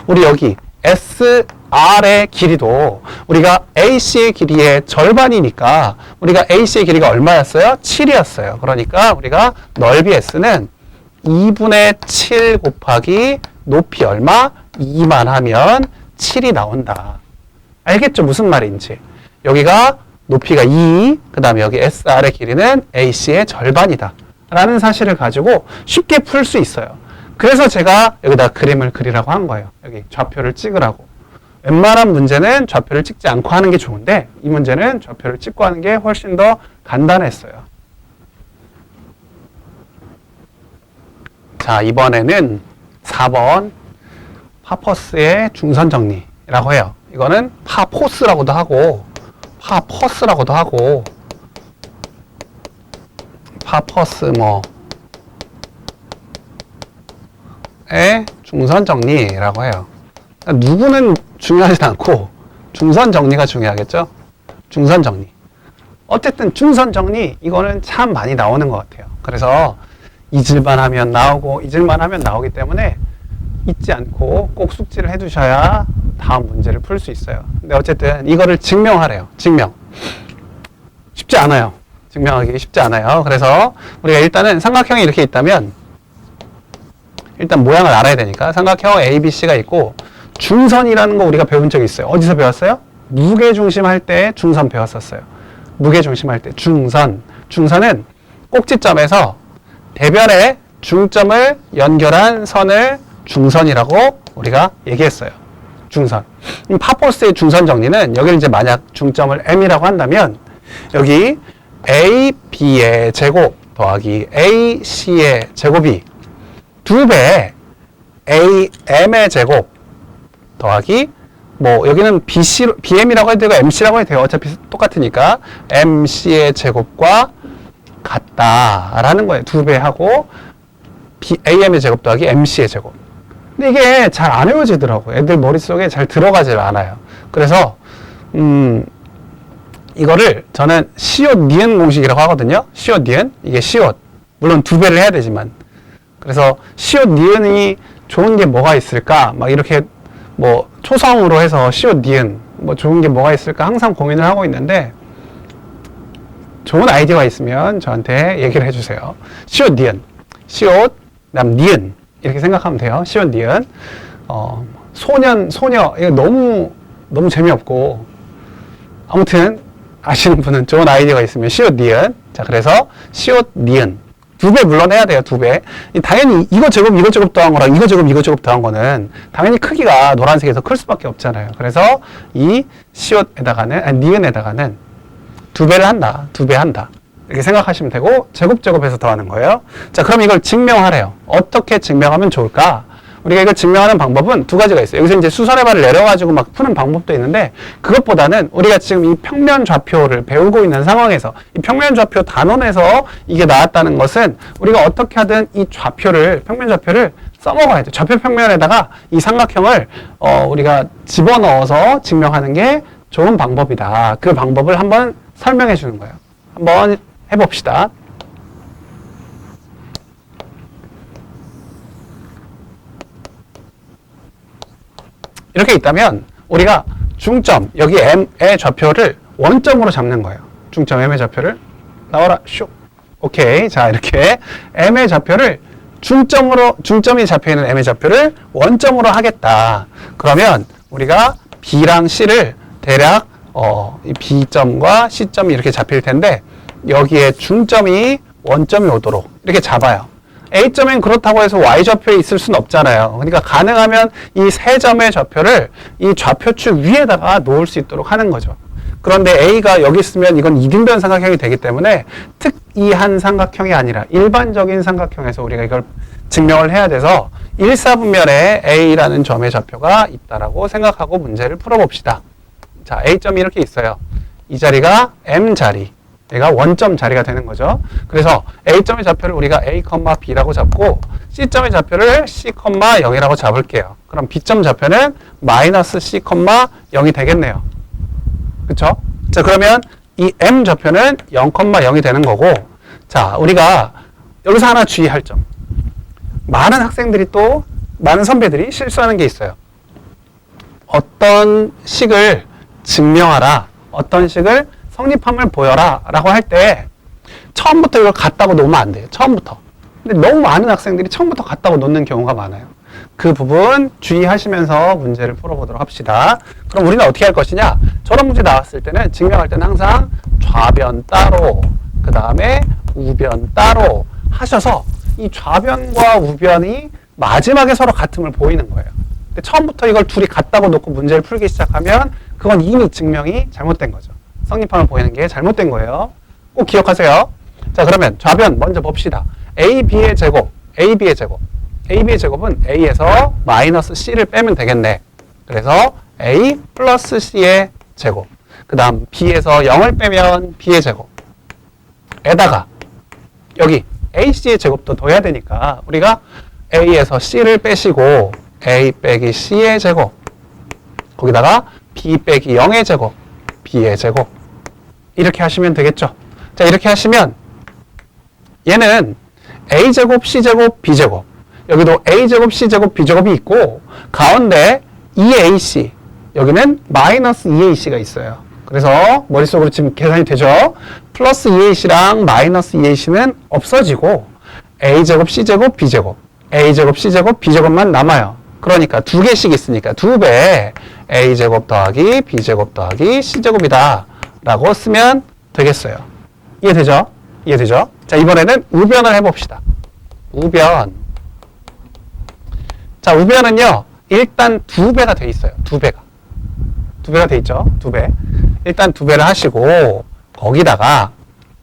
우리 여기 SR의 길이도 우리가 AC의 길이의 절반이니까 우리가 AC의 길이가 얼마였어요? 7이었어요. 그러니까 우리가 넓이 S는 2분의 7 곱하기 높이 얼마? 2만 하면 7이 나온다. 알겠죠? 무슨 말인지. 여기가 높이가 2, 그 다음에 여기 SR의 길이는 AC의 절반이다. 라는 사실을 가지고 쉽게 풀 수 있어요. 그래서 제가 여기다 그림을 그리라고 한 거예요. 여기 좌표를 찍으라고. 웬만한 문제는 좌표를 찍지 않고 하는 게 좋은데 이 문제는 좌표를 찍고 하는 게 훨씬 더 간단했어요. 자, 이번에는 4번 파퍼스의 중선 정리라고 해요. 이거는 파포스라고도 하고 파퍼스라고도 하고 파퍼스 의 중선 정리라고 해요. 누구는 중요하지 않고 중선 정리가 중요하겠죠? 중선 정리. 어쨌든 중선 정리 이거는 참 많이 나오는 것 같아요. 그래서 잊을만 하면 나오고 잊을만 하면 나오기 때문에 잊지 않고 꼭 숙지를 해두셔야 다음 문제를 풀 수 있어요. 근데 어쨌든 이거를 증명하래요. 증명. 쉽지 않아요. 증명하기 쉽지 않아요. 그래서 우리가 일단은 삼각형이 이렇게 있다면 일단 모양을 알아야 되니까 삼각형 ABC가 있고 중선이라는 거 우리가 배운 적이 있어요. 어디서 배웠어요? 무게중심 할 때 중선 배웠었어요. 무게중심 할 때 중선. 중선은 꼭지점에서 대변의 중점을 연결한 선을 중선이라고 우리가 얘기했어요. 중선. 파포스의 중선 정리는 여기를 이제 만약 중점을 M이라고 한다면 여기 AB의 제곱 더하기 AC의 제곱이 2배 AM의 제곱 더하기 여기는 BM이라고 해도 되고 MC라고 해도 돼요. 어차피 똑같으니까 MC의 제곱과 같다라는 거예요. 2배 하고 AM의 제곱 더하기 MC의 제곱. 근데 이게 잘 안 외워지더라고요. 애들 머릿속에 잘 들어가질 않아요. 그래서 이거를 저는 시옷 니은 공식이라고 하거든요. 시옷 니은. 이게 시옷. 물론 2배를 해야 되지만. 그래서 시옷 니은이 좋은 게 뭐가 있을까? 막 이렇게 초성으로 해서 시옷 니은 좋은 게 뭐가 있을까? 항상 고민을 하고 있는데 좋은 아이디어가 있으면 저한테 얘기를 해주세요. 시옷 니은. 시옷, 그다음 니은. 이렇게 생각하면 돼요. 시옷 니은. 소녀. 이거 너무 재미없고. 아무튼 아시는 분은 좋은 아이디어가 있으면 시옷 니은. 자, 그래서 시옷 니은. 2배 물론 해야 돼요. 2배. 당연히 이거 제곱 더한 거랑 이거 제곱 더한 거는 당연히 크기가 노란색에서 클 수밖에 없잖아요. 그래서 이 시옷에다가는 니은에다가는 2배를 한다. 2배 한다. 이렇게 생각하시면 되고 제곱해서 더하는 거예요. 자, 그럼 이걸 증명하래요. 어떻게 증명하면 좋을까? 우리가 이걸 증명하는 방법은 2가지가 있어요. 여기서 이제 수선의 발을 내려가지고 막 푸는 방법도 있는데 그것보다는 우리가 지금 이 평면 좌표를 배우고 있는 상황에서 이 평면 좌표 단원에서 이게 나왔다는 것은 우리가 어떻게 하든 이 평면 좌표를 써먹어야 돼요. 좌표 평면에다가 이 삼각형을 우리가 집어넣어서 증명하는 게 좋은 방법이다. 그 방법을 한번 설명해 주는 거예요. 한번 해봅시다. 이렇게 있다면 우리가 중점, 여기 M의 좌표를 원점으로 잡는 거예요. 중점 M의 좌표를 나와라, 슉. 오케이. 자, 이렇게 M의 좌표를 중점이 잡혀있는 M의 좌표를 원점으로 하겠다. 그러면 우리가 B랑 C를 대략 이 B점과 C점이 이렇게 잡힐 텐데 여기에 중점이 원점이 오도록 이렇게 잡아요. A점엔 그렇다고 해서 Y좌표에 있을 수는 없잖아요. 그러니까 가능하면 이 세 점의 좌표를 이 좌표축 위에다가 놓을 수 있도록 하는 거죠. 그런데 A가 여기 있으면 이건 이등변 삼각형이 되기 때문에 특이한 삼각형이 아니라 일반적인 삼각형에서 우리가 이걸 증명을 해야 돼서 1사분면에 A라는 점의 좌표가 있다라고 생각하고 문제를 풀어봅시다. 자, A점이 이렇게 있어요. 이 자리가 M자리. 얘가 원점 자리가 되는 거죠. 그래서 A점의 좌표를 우리가 A, B라고 잡고 C점의 좌표를 C, 0이라고 잡을게요. 그럼 B점 좌표는 마이너스 C, 0이 되겠네요. 그쵸? 자, 그러면 이 M 좌표는 0, 0이 되는 거고, 자, 우리가 여기서 하나 주의할 점. 많은 선배들이 실수하는 게 있어요. 어떤 식을 증명하라, 어떤 식을 성립함을 보여라 라고 할 때 처음부터 이걸 같다고 놓으면 안 돼요. 처음부터. 근데 너무 많은 학생들이 처음부터 같다고 놓는 경우가 많아요. 그 부분 주의하시면서 문제를 풀어보도록 합시다. 그럼 우리는 어떻게 할 것이냐? 저런 문제 나왔을 때는 증명할 때는 항상 좌변 따로, 그 다음에 우변 따로 하셔서 이 좌변과 우변이 마지막에 서로 같음을 보이는 거예요. 근데 처음부터 이걸 둘이 같다고 놓고 문제를 풀기 시작하면 그건 이미 증명이 잘못된 거죠. 성립함을 보이는 게 잘못된 거예요. 꼭 기억하세요. 자, 그러면 좌변 먼저 봅시다. AB의 제곱, AB의 제곱. AB의 제곱은 A에서 마이너스 C를 빼면 되겠네. 그래서 A 플러스 C의 제곱. 그 다음 B에서 0을 빼면 B의 제곱. 에다가 여기 AC의 제곱도 더해야 되니까 우리가 A에서 C를 빼시고 A 빼기 C의 제곱. 거기다가 B 빼기 0의 제곱. B의 제곱. 이렇게 하시면 되겠죠. 자, 이렇게 하시면 얘는 A제곱, C제곱, B제곱. 여기도 A제곱, C제곱, B제곱이 있고 가운데 2AC, 여기는 마이너스 2AC가 있어요. 그래서 머릿속으로 지금 계산이 되죠. 플러스 2AC랑 마이너스 2AC는 없어지고 A제곱, C제곱, B제곱, A제곱, C제곱, B제곱만 남아요. 그러니까 두 개씩 있으니까 두 배 A제곱 더하기 B제곱 더하기 C제곱이다 라고 쓰면 되겠어요. 이해되죠? 이해되죠? 자, 이번에는 우변을 해봅시다. 우변. 자, 우변은요, 일단 두 배가 돼 있어요. 두 배가. 두 배가 돼 있죠? 두 배. 일단 두 배를 하시고, 거기다가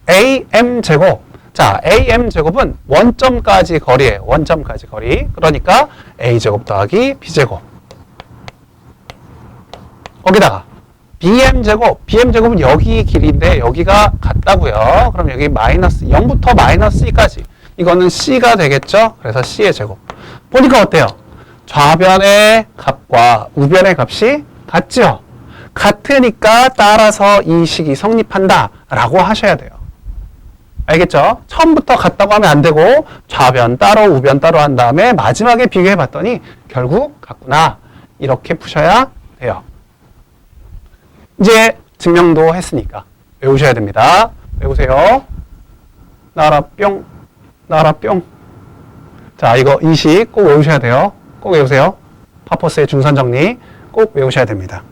AM제곱. 자, AM제곱은 원점까지 거리예요. 원점까지 거리. 그러니까 A제곱 더하기 B제곱. 거기다가 BM제곱. BM제곱은 여기 길이인데 여기가 같다고요. 그럼 여기 마이너스 0부터 마이너스 C까지. 이거는 C가 되겠죠? 그래서 C의 제곱. 보니까 어때요? 좌변의 값과 우변의 값이 같죠? 같으니까 따라서 이 식이 성립한다 라고 하셔야 돼요. 알겠죠? 처음부터 같다고 하면 안 되고 좌변 따로 우변 따로 한 다음에 마지막에 비교해 봤더니 결국 같구나. 이렇게 푸셔야 돼요. 이제 증명도 했으니까 외우셔야 됩니다. 외우세요. 나라 뿅, 나라 뿅. 자, 이거 이 식 꼭 외우셔야 돼요. 꼭 외우세요. 파퍼스의 중선 정리 꼭 외우셔야 됩니다.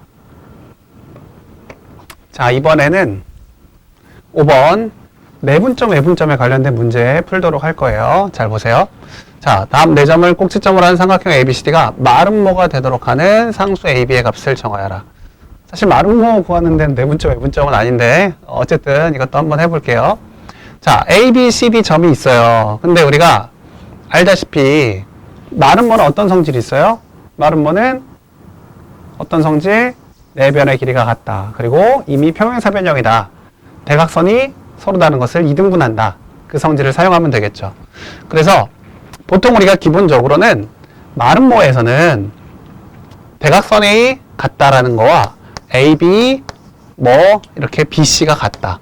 자, 이번에는 5번 내분점, 외분점에 관련된 문제 풀도록 할 거예요. 잘 보세요. 자, 다음 4점을 꼭지점으로 한 삼각형 ABCD가 마름모가 되도록 하는 상수 AB의 값을 정하여라. 사실 마름모 구하는 데는 내분점, 외분점은 아닌데 어쨌든 이것도 한번 해볼게요. 자, A, B, C, D 점이 있어요. 근데 우리가 알다시피 마름모는 어떤 성질이 있어요? 마름모는 어떤 성질? 네 변의 길이가 같다. 그리고 이미 평행사변형이다. 대각선이 서로 다른 것을 2등분한다. 그 성질을 사용하면 되겠죠. 그래서 보통 우리가 기본적으로는 마름모에서는 대각선이 같다라는 거와 AB 뭐 이렇게 BC가 같다.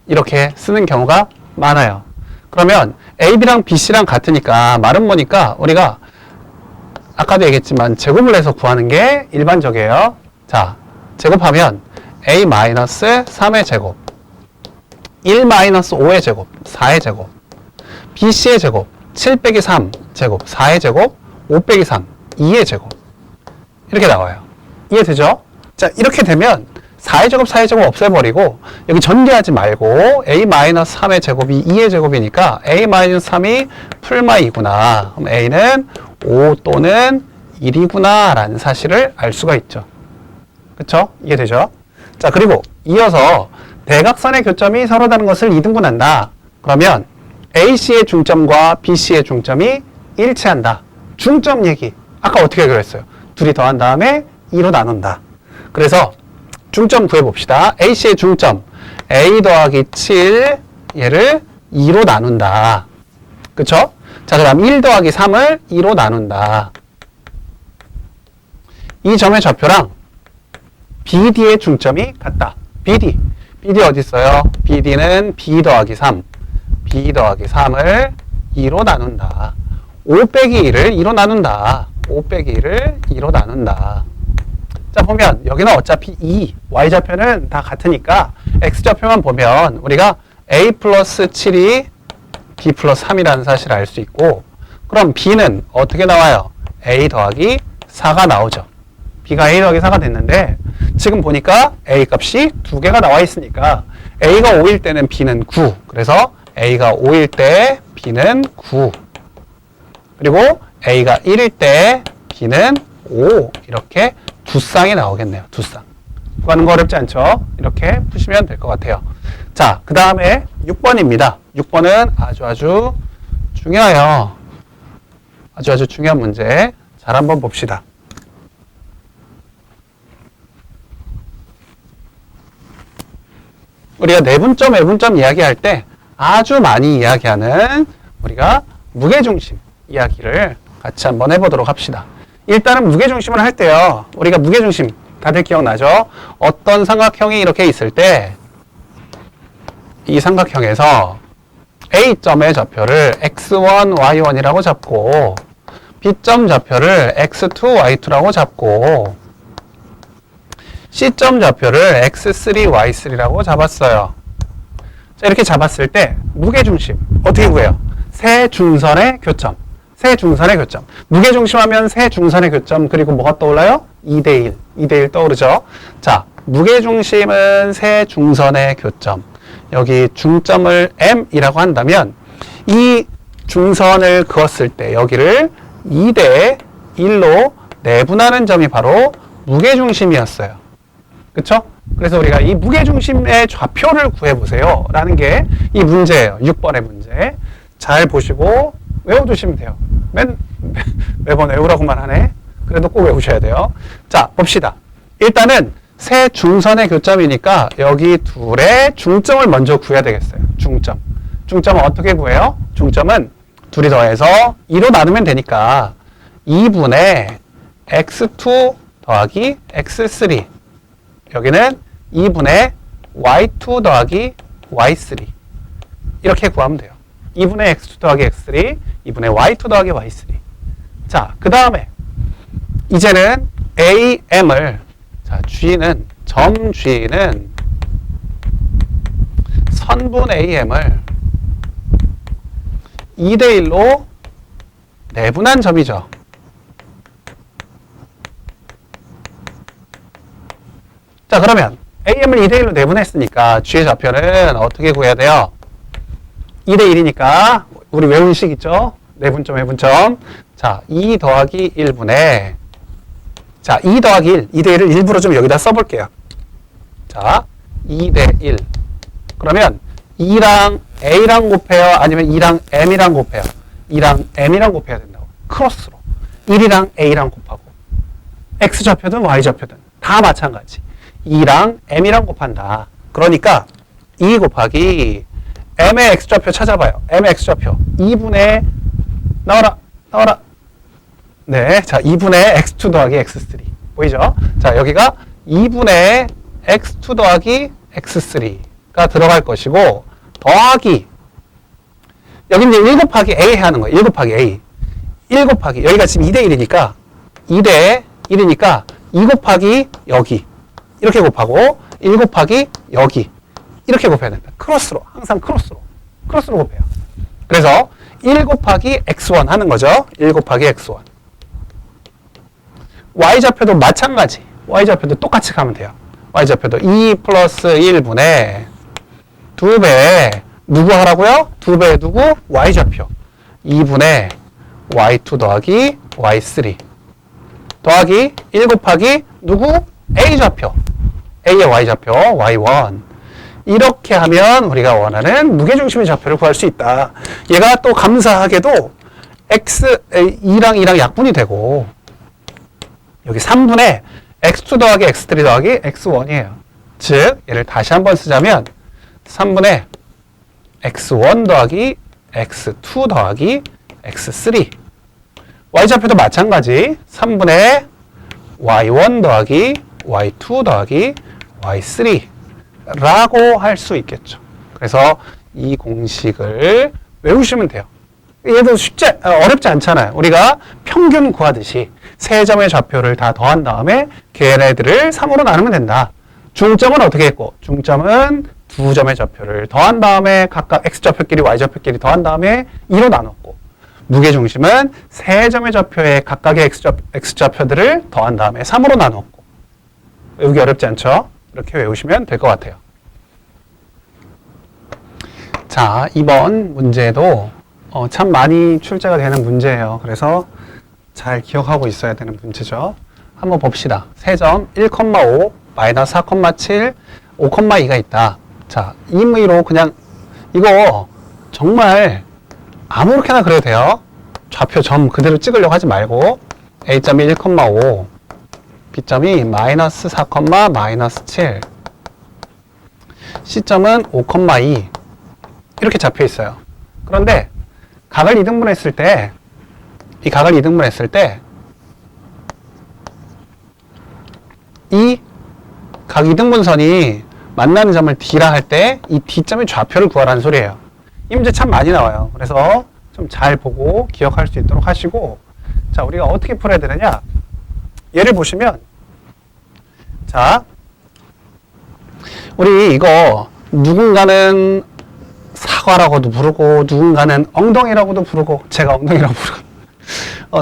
이렇게 쓰는 경우가 많아요. 그러면 AB랑 BC랑 같으니까 마름모니까 우리가 아까도 얘기했지만 제곱을 해서 구하는 게 일반적이에요. 자, 제곱하면 A-3의 제곱, 1-5의 제곱, 4의 제곱, BC의 제곱, 7 빼기 3 제곱, 4의 제곱, 5 빼기 3, 2의 제곱. 이렇게 나와요. 이해되죠? 자, 이렇게 되면 4의 제곱, 4의 제곱 없애버리고 여기 전개하지 말고 A-3의 제곱이 2의 제곱이니까 A-3이 풀마 2구나. 그럼 A는 5 또는 1이구나 라는 사실을 알 수가 있죠. 그쵸? 이해되죠? 자, 그리고 이어서 대각선의 교점이 서로 다른 것을 2등분한다. 그러면 AC의 중점과 BC의 중점이 일치한다. 중점 얘기. 아까 어떻게 그랬어요? 둘이 더한 다음에 2로 나눈다. 그래서 중점 구해봅시다. AC의 중점 A 더하기 7 얘를 2로 나눈다. 그쵸? 자, 그 다음 1 더하기 3을 2로 나눈다. 이 점의 좌표랑 BD의 중점이 같다. BD 어디 있어요? BD는 B 더하기 3 B 더하기 3을 2로 나눈다. 5 빼기 1을 2로 나눈다. 5 빼기 1을 2로 나눈다. 자, 보면 여기는 어차피 Y좌표는 다 같으니까 X좌표만 보면 우리가 A 플러스 7이 B 플러스 3이라는 사실을 알 수 있고, 그럼 B는 어떻게 나와요? A 더하기 4가 나오죠. B가 A 더하기 4가 됐는데 지금 보니까 A 값이 2개가 나와 있으니까 A가 5일 때는 B는 9. 그래서 A가 5일 때 B는 9. 그리고 A가 1일 때 B는 5. 이렇게 두 쌍이 나오겠네요. 두 쌍. 구하는 거 어렵지 않죠? 이렇게 푸시면 될 것 같아요. 자, 그 다음에 6번입니다. 6번은 아주 중요해요. 아주 중요한 문제. 잘 한번 봅시다. 우리가 내분점, 외분점 이야기할 때 아주 많이 이야기하는 우리가 무게중심 이야기를 같이 한번 해보도록 합시다. 일단은 무게중심을 할 때요. 우리가 무게중심 다들 기억나죠? 어떤 삼각형이 이렇게 있을 때 이 삼각형에서 A점의 좌표를 x1, y1이라고 잡고 B점 좌표를 x2, y2라고 잡고 C점 좌표를 x3, y3라고 잡았어요. 자, 이렇게 잡았을 때 무게중심 어떻게 구해요? 세 중선의 교점. 세 중선의 교점. 무게중심 하면 세 중선의 교점 그리고 뭐가 떠올라요? 2대1. 2대1 떠오르죠? 자, 무게중심은 세 중선의 교점. 여기 중점을 M이라고 한다면 이 중선을 그었을 때 여기를 2대1로 내분하는 점이 바로 무게중심이었어요. 그쵸? 그래서 우리가 이 무게중심의 좌표를 구해보세요. 라는 게 이 문제예요. 6번의 문제. 잘 보시고 외워두시면 돼요. 매번 외우라고만 하네. 그래도 꼭 외우셔야 돼요. 자, 봅시다. 일단은 세 중선의 교점이니까 여기 둘의 중점을 먼저 구해야 되겠어요. 중점. 중점은 어떻게 구해요? 중점은 둘이 더해서 2로 나누면 되니까 2분의 x2 더하기 x3 여기는 2분의 y2 더하기 y3 이렇게 구하면 돼요. 2분의 x2 더하기 x3 2분의 y2 더하기 y3 자, 그 다음에 이제는 AM을 자, G는 점 G는 선분 AM을 2대1로 내분한 점이죠. 자, 그러면 AM을 2대1로 내분했으니까 G의 좌표는 어떻게 구해야 돼요? 2대1이니까 우리 외운 식 있죠? 내분점, 외분점. 자, 2 더하기 1분의 자, 2 더하기 1, 2대1을 일부러 좀 여기다 써볼게요. 자, 2대1. 그러면 2랑 A랑 곱해요? 아니면 2랑 M이랑 곱해요? 2랑 M이랑 곱해야 된다고. 크로스로. 1이랑 A랑 곱하고. X좌표든 Y좌표든 다 마찬가지. 2랑 M이랑 곱한다. 그러니까 2 곱하기 M의 X좌표 찾아봐요. M의 X좌표. 2분의 나와라. 네, 자 2분의 x2 더하기 x3 보이죠? 자, 여기가 2분의 x2 더하기 x3가 들어갈 것이고 더하기 여기 이제 1 곱하기 a 하는 거예요. 1 곱하기 a 1 곱하기 여기가 지금 2대1이니까 2대1이니까 2 곱하기 여기 이렇게 곱하고 1 곱하기 여기 이렇게 곱해야 된다. 크로스로 항상 크로스로 곱해요. 그래서 1 곱하기 x1 하는 거죠. 1 곱하기 x1 y좌표도 마찬가지. y좌표도 똑같이 가면 돼요. y좌표도 2 플러스 1분의 2배 누구 하라고요? 2배 누구? y좌표 2분의 y2 더하기 y3 더하기 1 곱하기 누구? a좌표 a의 y좌표 y1 이렇게 하면 우리가 원하는 무게중심의 좌표를 구할 수 있다. 얘가 또 감사하게도 x 2랑 약분이 되고 여기 3분의 x2 더하기 x3 더하기 x1이에요. 즉 얘를 다시 한번 쓰자면 3분의 x1 더하기 x2 더하기 x3 y좌표도 마찬가지 3분의 y1 더하기 y2 더하기 y3 라고 할 수 있겠죠. 그래서 이 공식을 외우시면 돼요. 얘도 어렵지 않잖아요. 우리가 평균 구하듯이 세 점의 좌표를 다 더한 다음에 걔네들을 3으로 나누면 된다. 중점은 어떻게 했고? 중점은 두 점의 좌표를 더한 다음에 각각 x좌표끼리 y좌표끼리 더한 다음에 2로 나눴고 무게중심은 세 점의 좌표에 각각의 x좌표들을 더한 다음에 3으로 나눴고. 외우기 어렵지 않죠? 이렇게 외우시면 될 것 같아요. 자, 이번 문제도 참 많이 출제가 되는 문제예요. 그래서 잘 기억하고 있어야 되는 문제죠. 한번 봅시다. 세점 1,5, 마이너스 4,7, 5,2가 있다. 자, 임의로 그냥 이거 정말 아무렇게나 그려도 돼요. 좌표 점 그대로 찍으려고 하지 말고 A점이 1,5, B점이 마이너스 4, 마이너스 7, C점은 5,2 이렇게 잡혀 있어요. 그런데 각을 이등분했을 때 이 각을 이등분했을 때 이 각 이등분선이 만나는 점을 D라 할 때 이 D점의 좌표를 구하라는 소리예요. 이 문제 참 많이 나와요. 그래서 좀 잘 보고 기억할 수 있도록 하시고, 자, 우리가 어떻게 풀어야 되느냐? 예를 보시면, 자, 우리 이거 누군가는 사과라고도 부르고 누군가는 엉덩이라고도 부르고, 제가 엉덩이라고 부르고,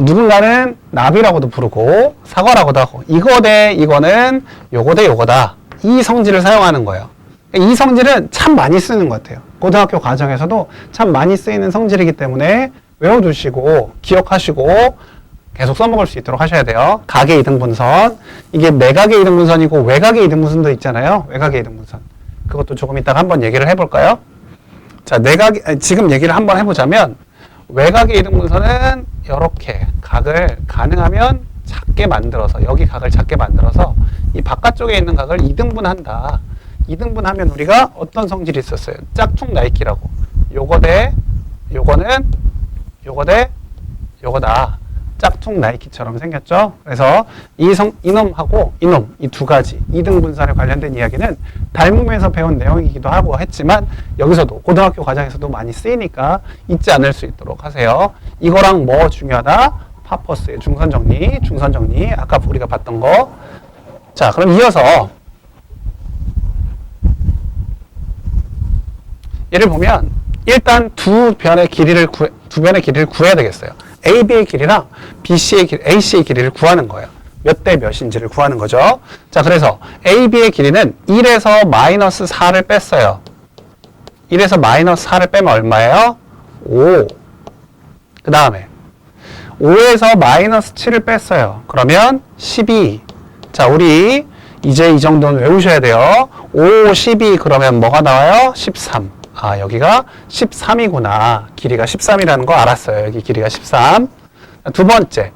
누군가는 나비라고도 부르고 사과라고도 하고, 이거 대 이거는 요거 대 요거다, 이 성질을 사용하는 거예요. 이 성질은 참 많이 쓰는 것 같아요. 고등학교 과정에서도 참 많이 쓰이는 성질이기 때문에 외워두시고 기억하시고 계속 써먹을 수 있도록 하셔야 돼요. 각의 이등분선, 이게 내각의 이등분선이고 외각의 이등분선도 있잖아요. 외각의 이등분선, 그것도 조금 이따가 한번 얘기를 해볼까요? 자, 지금 얘기를 한번 해보자면, 외각의 이등분선은 이렇게 각을 가능하면 작게 만들어서, 여기 각을 작게 만들어서 이 바깥쪽에 있는 각을 2등분한다. 2등분하면 우리가 어떤 성질이 있었어요? 짝퉁 나이키라고. 요거 대 요거는 요거 대 요거다. 짝퉁 나이키처럼 생겼죠? 그래서 이놈하고 이놈, 이 두 가지 2등분선에 관련된 이야기는 닮음에서 배운 내용이기도 하고 했지만, 여기서도 고등학교 과정에서도 많이 쓰이니까 잊지 않을 수 있도록 하세요. 이거랑 뭐 중요하다? 파퍼스의 중선정리, 아까 우리가 봤던 거. 자, 그럼 이어서 예를 보면 일단 두 변의 길이를 구해야 되겠어요. AB의 길이랑 AC의 길이를 구하는 거예요. 몇 대 몇인지를 구하는 거죠. 자, 그래서 AB의 길이는 1에서 마이너스 4를 뺐어요. 1에서 마이너스 4를 빼면 얼마예요? 5. 그 다음에 5에서 마이너스 7을 뺐어요. 그러면 12. 자, 우리 이제 이 정도는 외우셔야 돼요. 5, 12 그러면 뭐가 나와요? 13. 아, 여기가 13이구나. 길이가 13이라는 거 알았어요. 여기 길이가 13. 두 번째,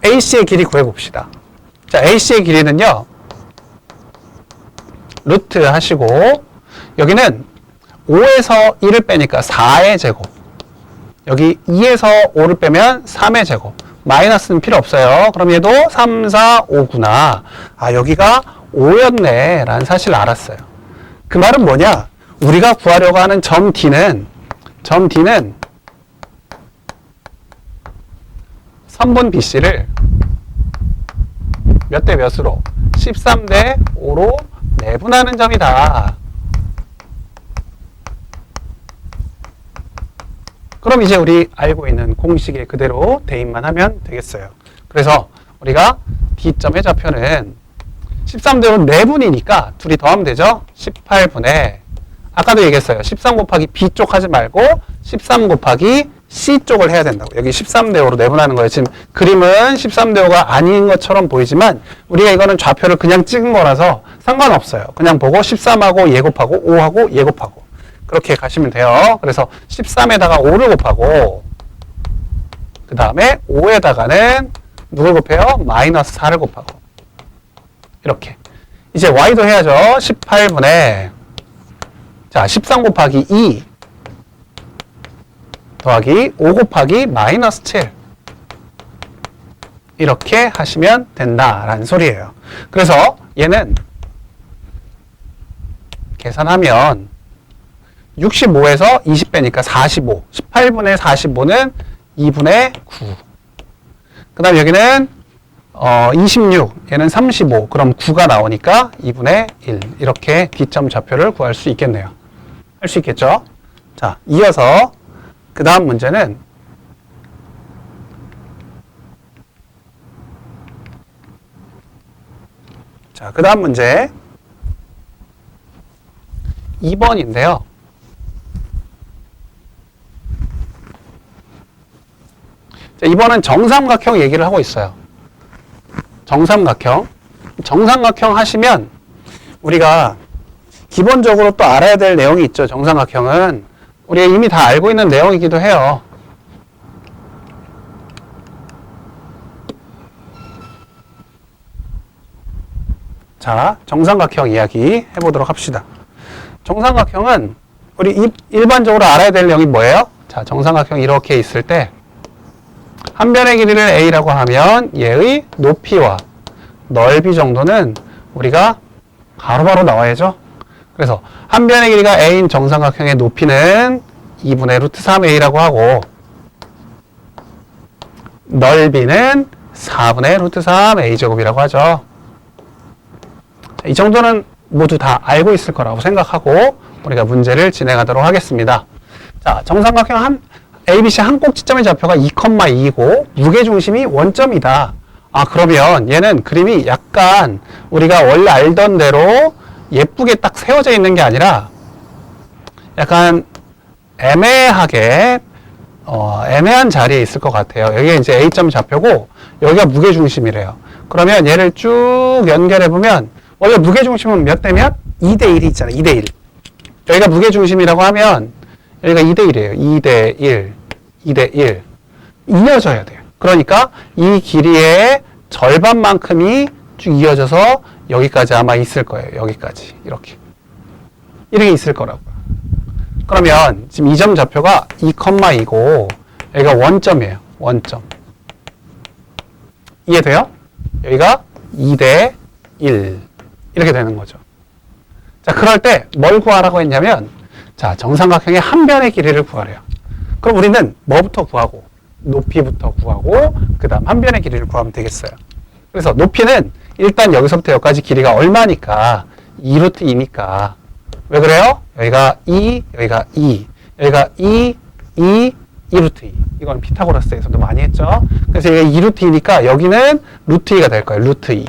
AC의 길이 구해봅시다. 자, AC의 길이는요, 루트 하시고, 여기는 5에서 1을 빼니까 4의 제곱. 여기 2에서 5를 빼면 3의 제곱. 마이너스는 필요 없어요. 그럼 얘도 3, 4, 5구나. 아, 여기가 5였네. 라는 사실을 알았어요. 그 말은 뭐냐? 우리가 구하려고 하는 점 D는 선분 BC를 몇 대 몇으로? 13대 5로 내분하는 점이다. 그럼 이제 우리 알고 있는 공식에 그대로 대입만 하면 되겠어요. 그래서 우리가 D점의 좌표는 13대 5 내분이니까 둘이 더하면 되죠? 18분의, 아까도 얘기했어요. 13 곱하기 B쪽 하지 말고 13 곱하기 C쪽을 해야 된다고. 여기 13대 5로 내분하는 거예요. 지금 그림은 13대 5가 아닌 것처럼 보이지만 우리가 이거는 좌표를 그냥 찍은 거라서 상관없어요. 그냥 보고 13하고 얘 곱하고 5하고 얘 곱하고 그렇게 가시면 돼요. 그래서 13에다가 5를 곱하고 그 다음에 5에다가는 누굴 곱해요? 마이너스 4를 곱하고 이렇게. 이제 Y도 해야죠. 18분의, 자, 13 곱하기 2 더하기 5 곱하기 마이너스 7 이렇게 하시면 된다라는 소리예요. 그래서 얘는 계산하면 65에서 20 빼니까 45, 18분의 45는 2분의 9. 그 다음 여기는 26, 얘는 35, 그럼 9가 나오니까 2분의 1. 이렇게 D점 좌표를 구할 수 있겠네요. 할 수 있겠죠? 자, 이어서 그 다음 문제는 자, 그 다음 문제 2번인데요. 자, 2번은 정삼각형 얘기를 하고 있어요. 정삼각형. 정삼각형 하시면 우리가 기본적으로 또 알아야 될 내용이 있죠. 정삼각형은 우리가 이미 다 알고 있는 내용이기도 해요. 자, 정삼각형 이야기 해보도록 합시다. 정삼각형은 우리 일반적으로 알아야 될 내용이 뭐예요? 자, 정삼각형 이렇게 있을 때 한 변의 길이를 a라고 하면 얘의 높이와 넓이 정도는 우리가 바로바로 나와야죠. 그래서 한 변의 길이가 a인 정삼각형의 높이는 2분의 루트 3a라고 하고 넓이는 4분의 루트 3a제곱이라고 하죠. 이 정도는 모두 다 알고 있을 거라고 생각하고 우리가 문제를 진행하도록 하겠습니다. 자, 정삼각형 ABC 한 꼭지점의 좌표가 2,2이고 무게중심이 원점이다. 아, 그러면 얘는 그림이 약간 우리가 원래 알던 대로 예쁘게 딱 세워져 있는 게 아니라 약간 애매하게 애매한 자리에 있을 것 같아요. 여기가 이제 A점 좌표고 여기가 무게중심이래요. 그러면 얘를 쭉 연결해보면 원래 무게중심은 몇 대 몇? 2대 1이 있잖아요. 2대 1. 여기가 무게중심이라고 하면 여기가 2대 1이에요. 2대 1, 2대 1. 이어져야 돼요. 그러니까 이 길이의 절반만큼이 쭉 이어져서 여기까지 아마 있을 거예요. 여기까지. 이렇게 있을 거라고요. 그러면 지금 이 점 좌표가 2,2고 여기가 원점이에요. 원점. 이해돼요? 여기가 2대 1. 이렇게 되는 거죠. 자, 그럴 때 뭘 구하라고 했냐면, 자, 정삼각형의 한 변의 길이를 구하래요. 그럼 우리는 뭐부터 구하고, 높이부터 구하고, 그 다음 한 변의 길이를 구하면 되겠어요. 그래서 높이는 일단 여기서부터 여기까지 길이가 얼마니까 2루트 2니까 왜 그래요? 여기가 2, 여기가 2, 여기가 2, 2루트 2. 이건 피타고라스에서도 많이 했죠. 그래서 여기가 2루트 2니까 여기는 루트 2가 될 거예요. 루트 2.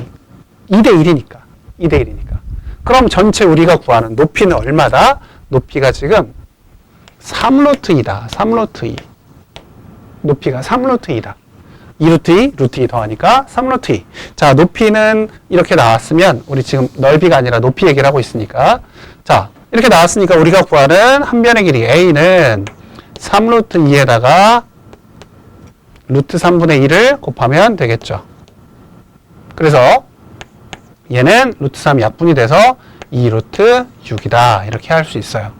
2대 1이니까. 2대 1이니까. 그럼 전체 우리가 구하는 높이는 얼마다? 높이가 지금 3루트 2다. 3루트 2. 높이가 3루트 2다. 2루트 2, 루트 2 더하니까 3루트 2. 자, 높이는 이렇게 나왔으면 우리 지금 넓이가 아니라 높이 얘기를 하고 있으니까 자, 이렇게 나왔으니까 우리가 구하는 한 변의 길이 a는 3루트 2에다가 루트 3분의 1을 곱하면 되겠죠. 그래서 얘는 루트 3이 약분이 돼서 2루트 6이다. 이렇게 할 수 있어요.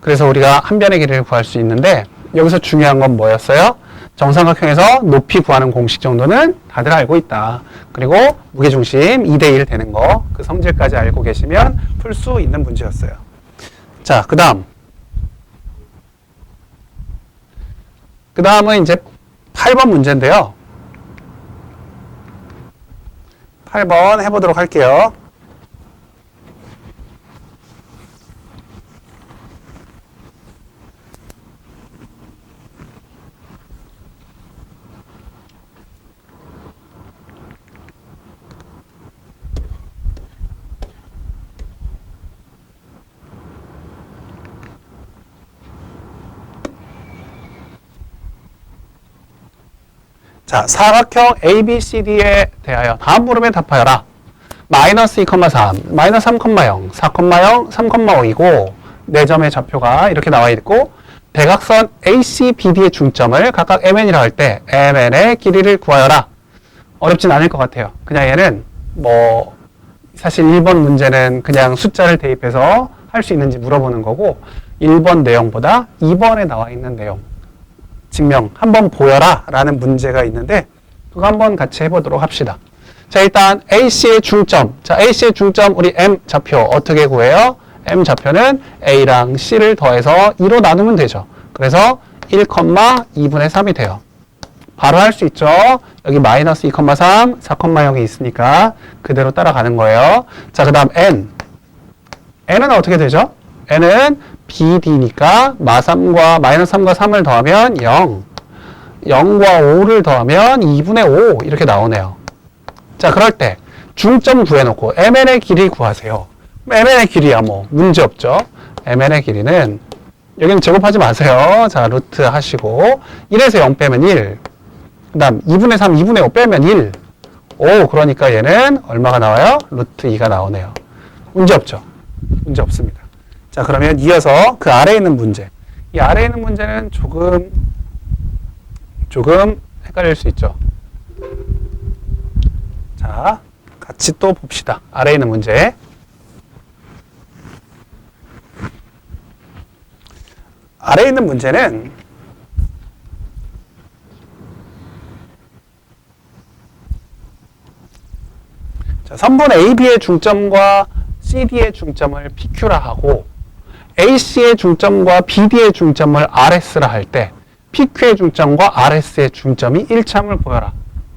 그래서 우리가 한 변의 길이를 구할 수 있는데 여기서 중요한 건 뭐였어요? 정삼각형에서 높이 구하는 공식 정도는 다들 알고 있다. 그리고 무게중심 2대 1 되는 거, 그 성질까지 알고 계시면 풀 수 있는 문제였어요. 자, 그 다음은 이제 8번 문제인데요. 8번 해보도록 할게요. 자, 사각형 ABCD에 대하여 다음 물음에 답하여라. 마이너스 2,3, 마이너스 3,0, 4,0, 3,5이고 4점의 좌표가 이렇게 나와 있고 대각선 ACBD의 중점을 각각 MN이라 할 때 MN의 길이를 구하여라. 어렵진 않을 것 같아요. 그냥 얘는 뭐 사실 1번 문제는 그냥 숫자를 대입해서 할 수 있는지 물어보는 거고 1번 내용보다 2번에 나와 있는 내용 증명 한번 보여라 라는 문제가 있는데 그거 한번 같이 해보도록 합시다. 자, 일단 AC의 중점. 자, AC의 중점 우리 M 좌표 어떻게 구해요? M 좌표는 A랑 C를 더해서 2로 나누면 되죠. 그래서 1,2분의 3이 돼요. 바로 할 수 있죠. 여기 마이너스 2,3, 4,0이 있으니까 그대로 따라가는 거예요. 자, 그 다음 N. N은 어떻게 되죠? N은 BD니까 마3과 마이너스 3과 3을 더하면 0. 0과 5를 더하면 2분의 5 이렇게 나오네요. 자, 그럴 때 중점 구해놓고 MN의 길이 구하세요. MN의 길이야 뭐 문제 없죠. MN의 길이는 여기는 제곱하지 마세요. 자, 루트 하시고 1에서 0 빼면 1. 그 다음 2분의 3, 2분의 5 빼면 1. 오, 그러니까 얘는 얼마가 나와요? 루트 2가 나오네요. 문제 없죠? 문제 없습니다. 자, 그러면 이어서 그 아래에 있는 문제. 이 아래에 있는 문제는 조금 헷갈릴 수 있죠. 자, 같이 또 봅시다. 아래에 있는 문제. 아래에 있는 문제는 자, 선분 AB의 중점과 CD의 중점을 PQ라 하고 AC의 중점과 BD의 중점을 RS라 할 때 PQ의 중점과 RS의 중점이 일참을 보여라.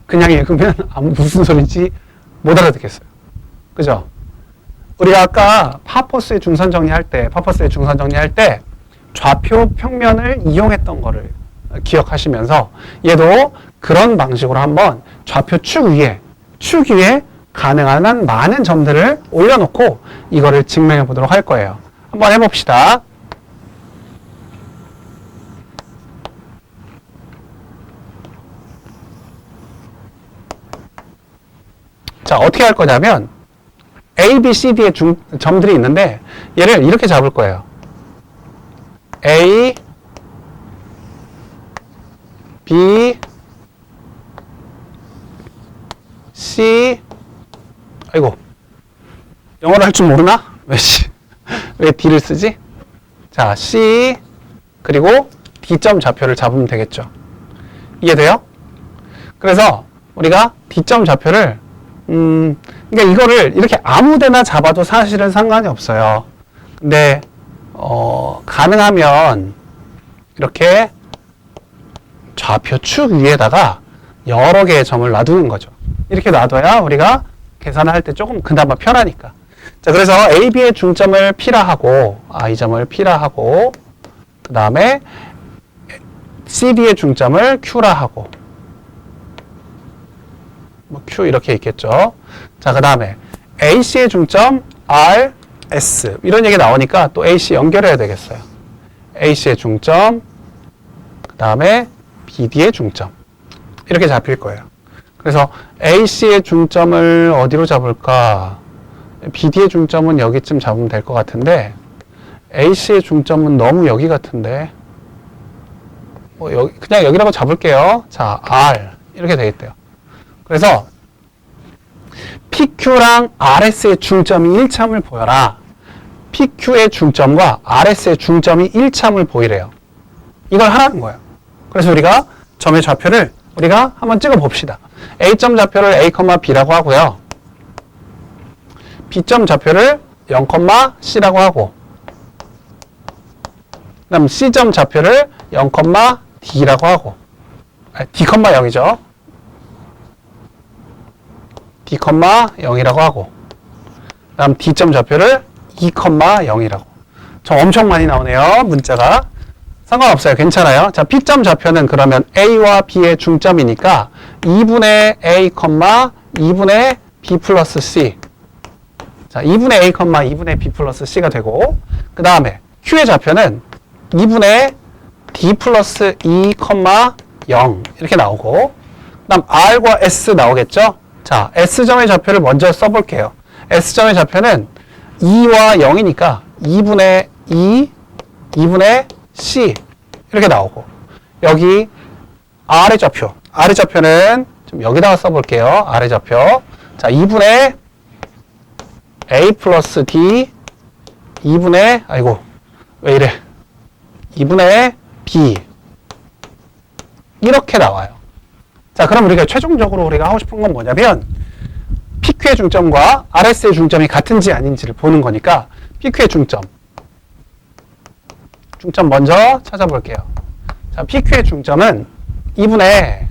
그냥 읽으면 무슨 소리인지 못 알아듣겠어요. 그죠? 우리가 아까 파퍼스의 중선 정리할 때 좌표 평면을 이용했던 거를 기억하시면서 얘도 그런 방식으로 한번 좌표 축 위에 가능한 한 많은 점들을 올려놓고 이거를 증명해 보도록 할 거예요. 한번 해봅시다. 자, 어떻게 할 거냐면 A, B, C, D의 점들이 있는데 얘를 이렇게 잡을 거예요. A, B, C, 아이고, 영어를 할 줄 모르나? 왜 D를 쓰지? 자, C, 그리고 D점 좌표를 잡으면 되겠죠. 이해돼요? 그래서 우리가 D점 좌표를, 그러니까 이거를 이렇게 아무 데나 잡아도 사실은 상관이 없어요. 근데, 가능하면 이렇게 좌표 축 위에다가 여러 개의 점을 놔두는 거죠. 이렇게 놔둬야 우리가 계산을 할 때 조금 그나마 편하니까. 자, 그래서 AB의 중점을 P라 하고, 이 점을 P라 하고, 그 다음에 CD의 중점을 Q라 하고, 뭐 Q 이렇게 있겠죠. 자, 그 다음에 AC의 중점 R, S 이런 얘기 나오니까 또 AC 연결해야 되겠어요. AC의 중점, 그 다음에 BD의 중점 이렇게 잡힐 거예요. 그래서 AC의 중점을 어디로 잡을까? BD의 중점은 여기쯤 잡으면 될 것 같은데 AC의 중점은 너무 여기 같은데 그냥 여기라고 잡을게요. 자, R 이렇게 되겠대요. 그래서 PQ랑 RS의 중점이 일참을 보여라. PQ의 중점과 RS의 중점이 일참을 보이래요. 이걸 하라는 거예요. 그래서 우리가 점의 좌표를 우리가 한번 찍어 봅시다. A점 좌표를 A, B라고 하고요. B점 좌표를 0, C라고 하고 그 다음 C점 좌표를 0, D라고 하고 D, 0이죠. D, 0이라고 하고 그 다음 D점 좌표를 2, 0이라고 좀 엄청 많이 나오네요. 문자가. 상관없어요. 괜찮아요. 자, P점 좌표는 그러면 A와 B의 중점이니까 2분의 A, 2분의 B 플러스 C. 자, 2분의 A, 2분의 B 플러스 C가 되고 그 다음에 Q의 좌표는 2분의 D 플러스 2, 0 이렇게 나오고 그 다음 R과 S 나오겠죠? 자, S점의 좌표를 먼저 써볼게요. S점의 좌표는 2와 0이니까 2분의 2, 2분의 C 이렇게 나오고 여기 R의 좌표는 좀 여기다가 써볼게요. R의 좌표. 자, 2분의 A 플러스 D 2분의 아이고 왜 이래 2분의 B 이렇게 나와요. 자, 그럼 우리가 최종적으로 우리가 하고 싶은 건 뭐냐면 PQ의 중점과 RS의 중점이 같은지 아닌지를 보는 거니까 PQ의 중점 먼저 찾아볼게요. 자, PQ의 중점은 2분의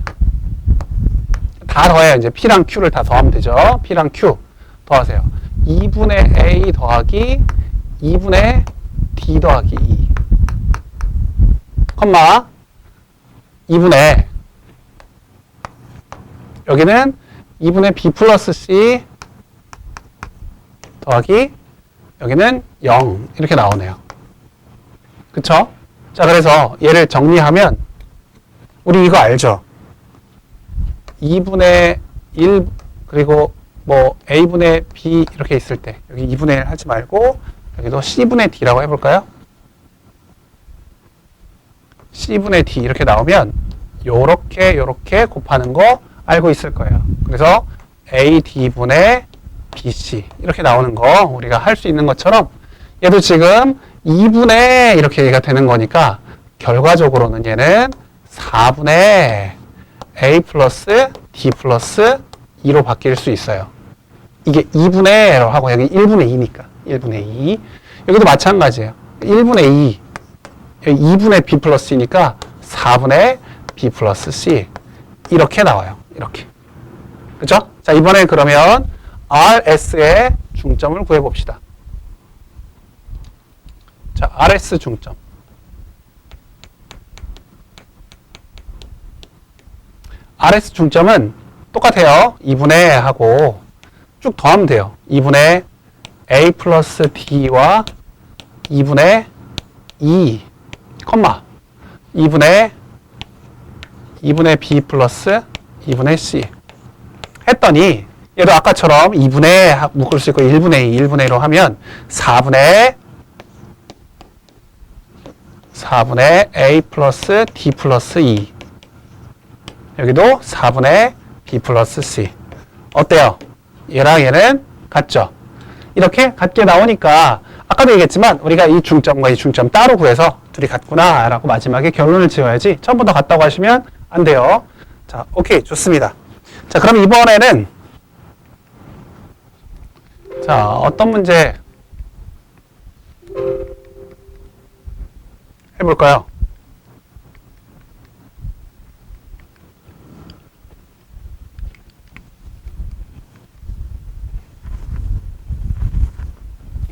다 더해요. 이제 P랑 Q를 다 더하면 되죠. P랑 Q 더하세요. 2분의 A 더하기 2분의 D 더하기 2 컴마 2분의 여기는 2분의 B 플러스 C 더하기 여기는 0 이렇게 나오네요. 그쵸? 자, 그래서 얘를 정리하면 우리 이거 알죠? 2분의 1 그리고 뭐 a분의 b 이렇게 있을 때 여기 2분의 1 하지 말고 여기도 c분의 d라고 해볼까요? c분의 d 이렇게 나오면 요렇게 곱하는 거 알고 있을 거예요. 그래서 ad분의 bc 이렇게 나오는 거 우리가 할 수 있는 것처럼 얘도 지금 2분의 이렇게 얘가 되는 거니까 결과적으로는 얘는 4분의 a 플러스 d 플러스 2로 바뀔 수 있어요. 이게 2분의 하고 여기 1분의 2니까 1분의 2 여기도 마찬가지예요. 1분의 2 여기 2분의 b 플러스 C니까 4분의 b 플러스 C 이렇게 나와요. 이렇게. 그죠? 자, 이번에 그러면 RS의 중점을 구해봅시다. 자, RS 중점. RS 중점은 똑같아요. 2분의 하고 쭉 더하면 돼요. 2분의 A 플러스 D와 2분의 2, 2분의 B 플러스 2분의 C 했더니 얘도 아까처럼 2분의 묶을 수 있고 1분의 2, 1분의 1로 하면 4분의 A 플러스 D 플러스 2 여기도 4분의 B 플러스 C 어때요? 얘랑 얘는 같죠? 이렇게 같게 나오니까 아까도 얘기했지만 우리가 이 중점과 이 중점 따로 구해서 둘이 같구나 라고 마지막에 결론을 지어야지 처음부터 같다고 하시면 안 돼요. 자, 오케이, 좋습니다. 자, 그럼 이번에는 자, 어떤 문제 해볼까요?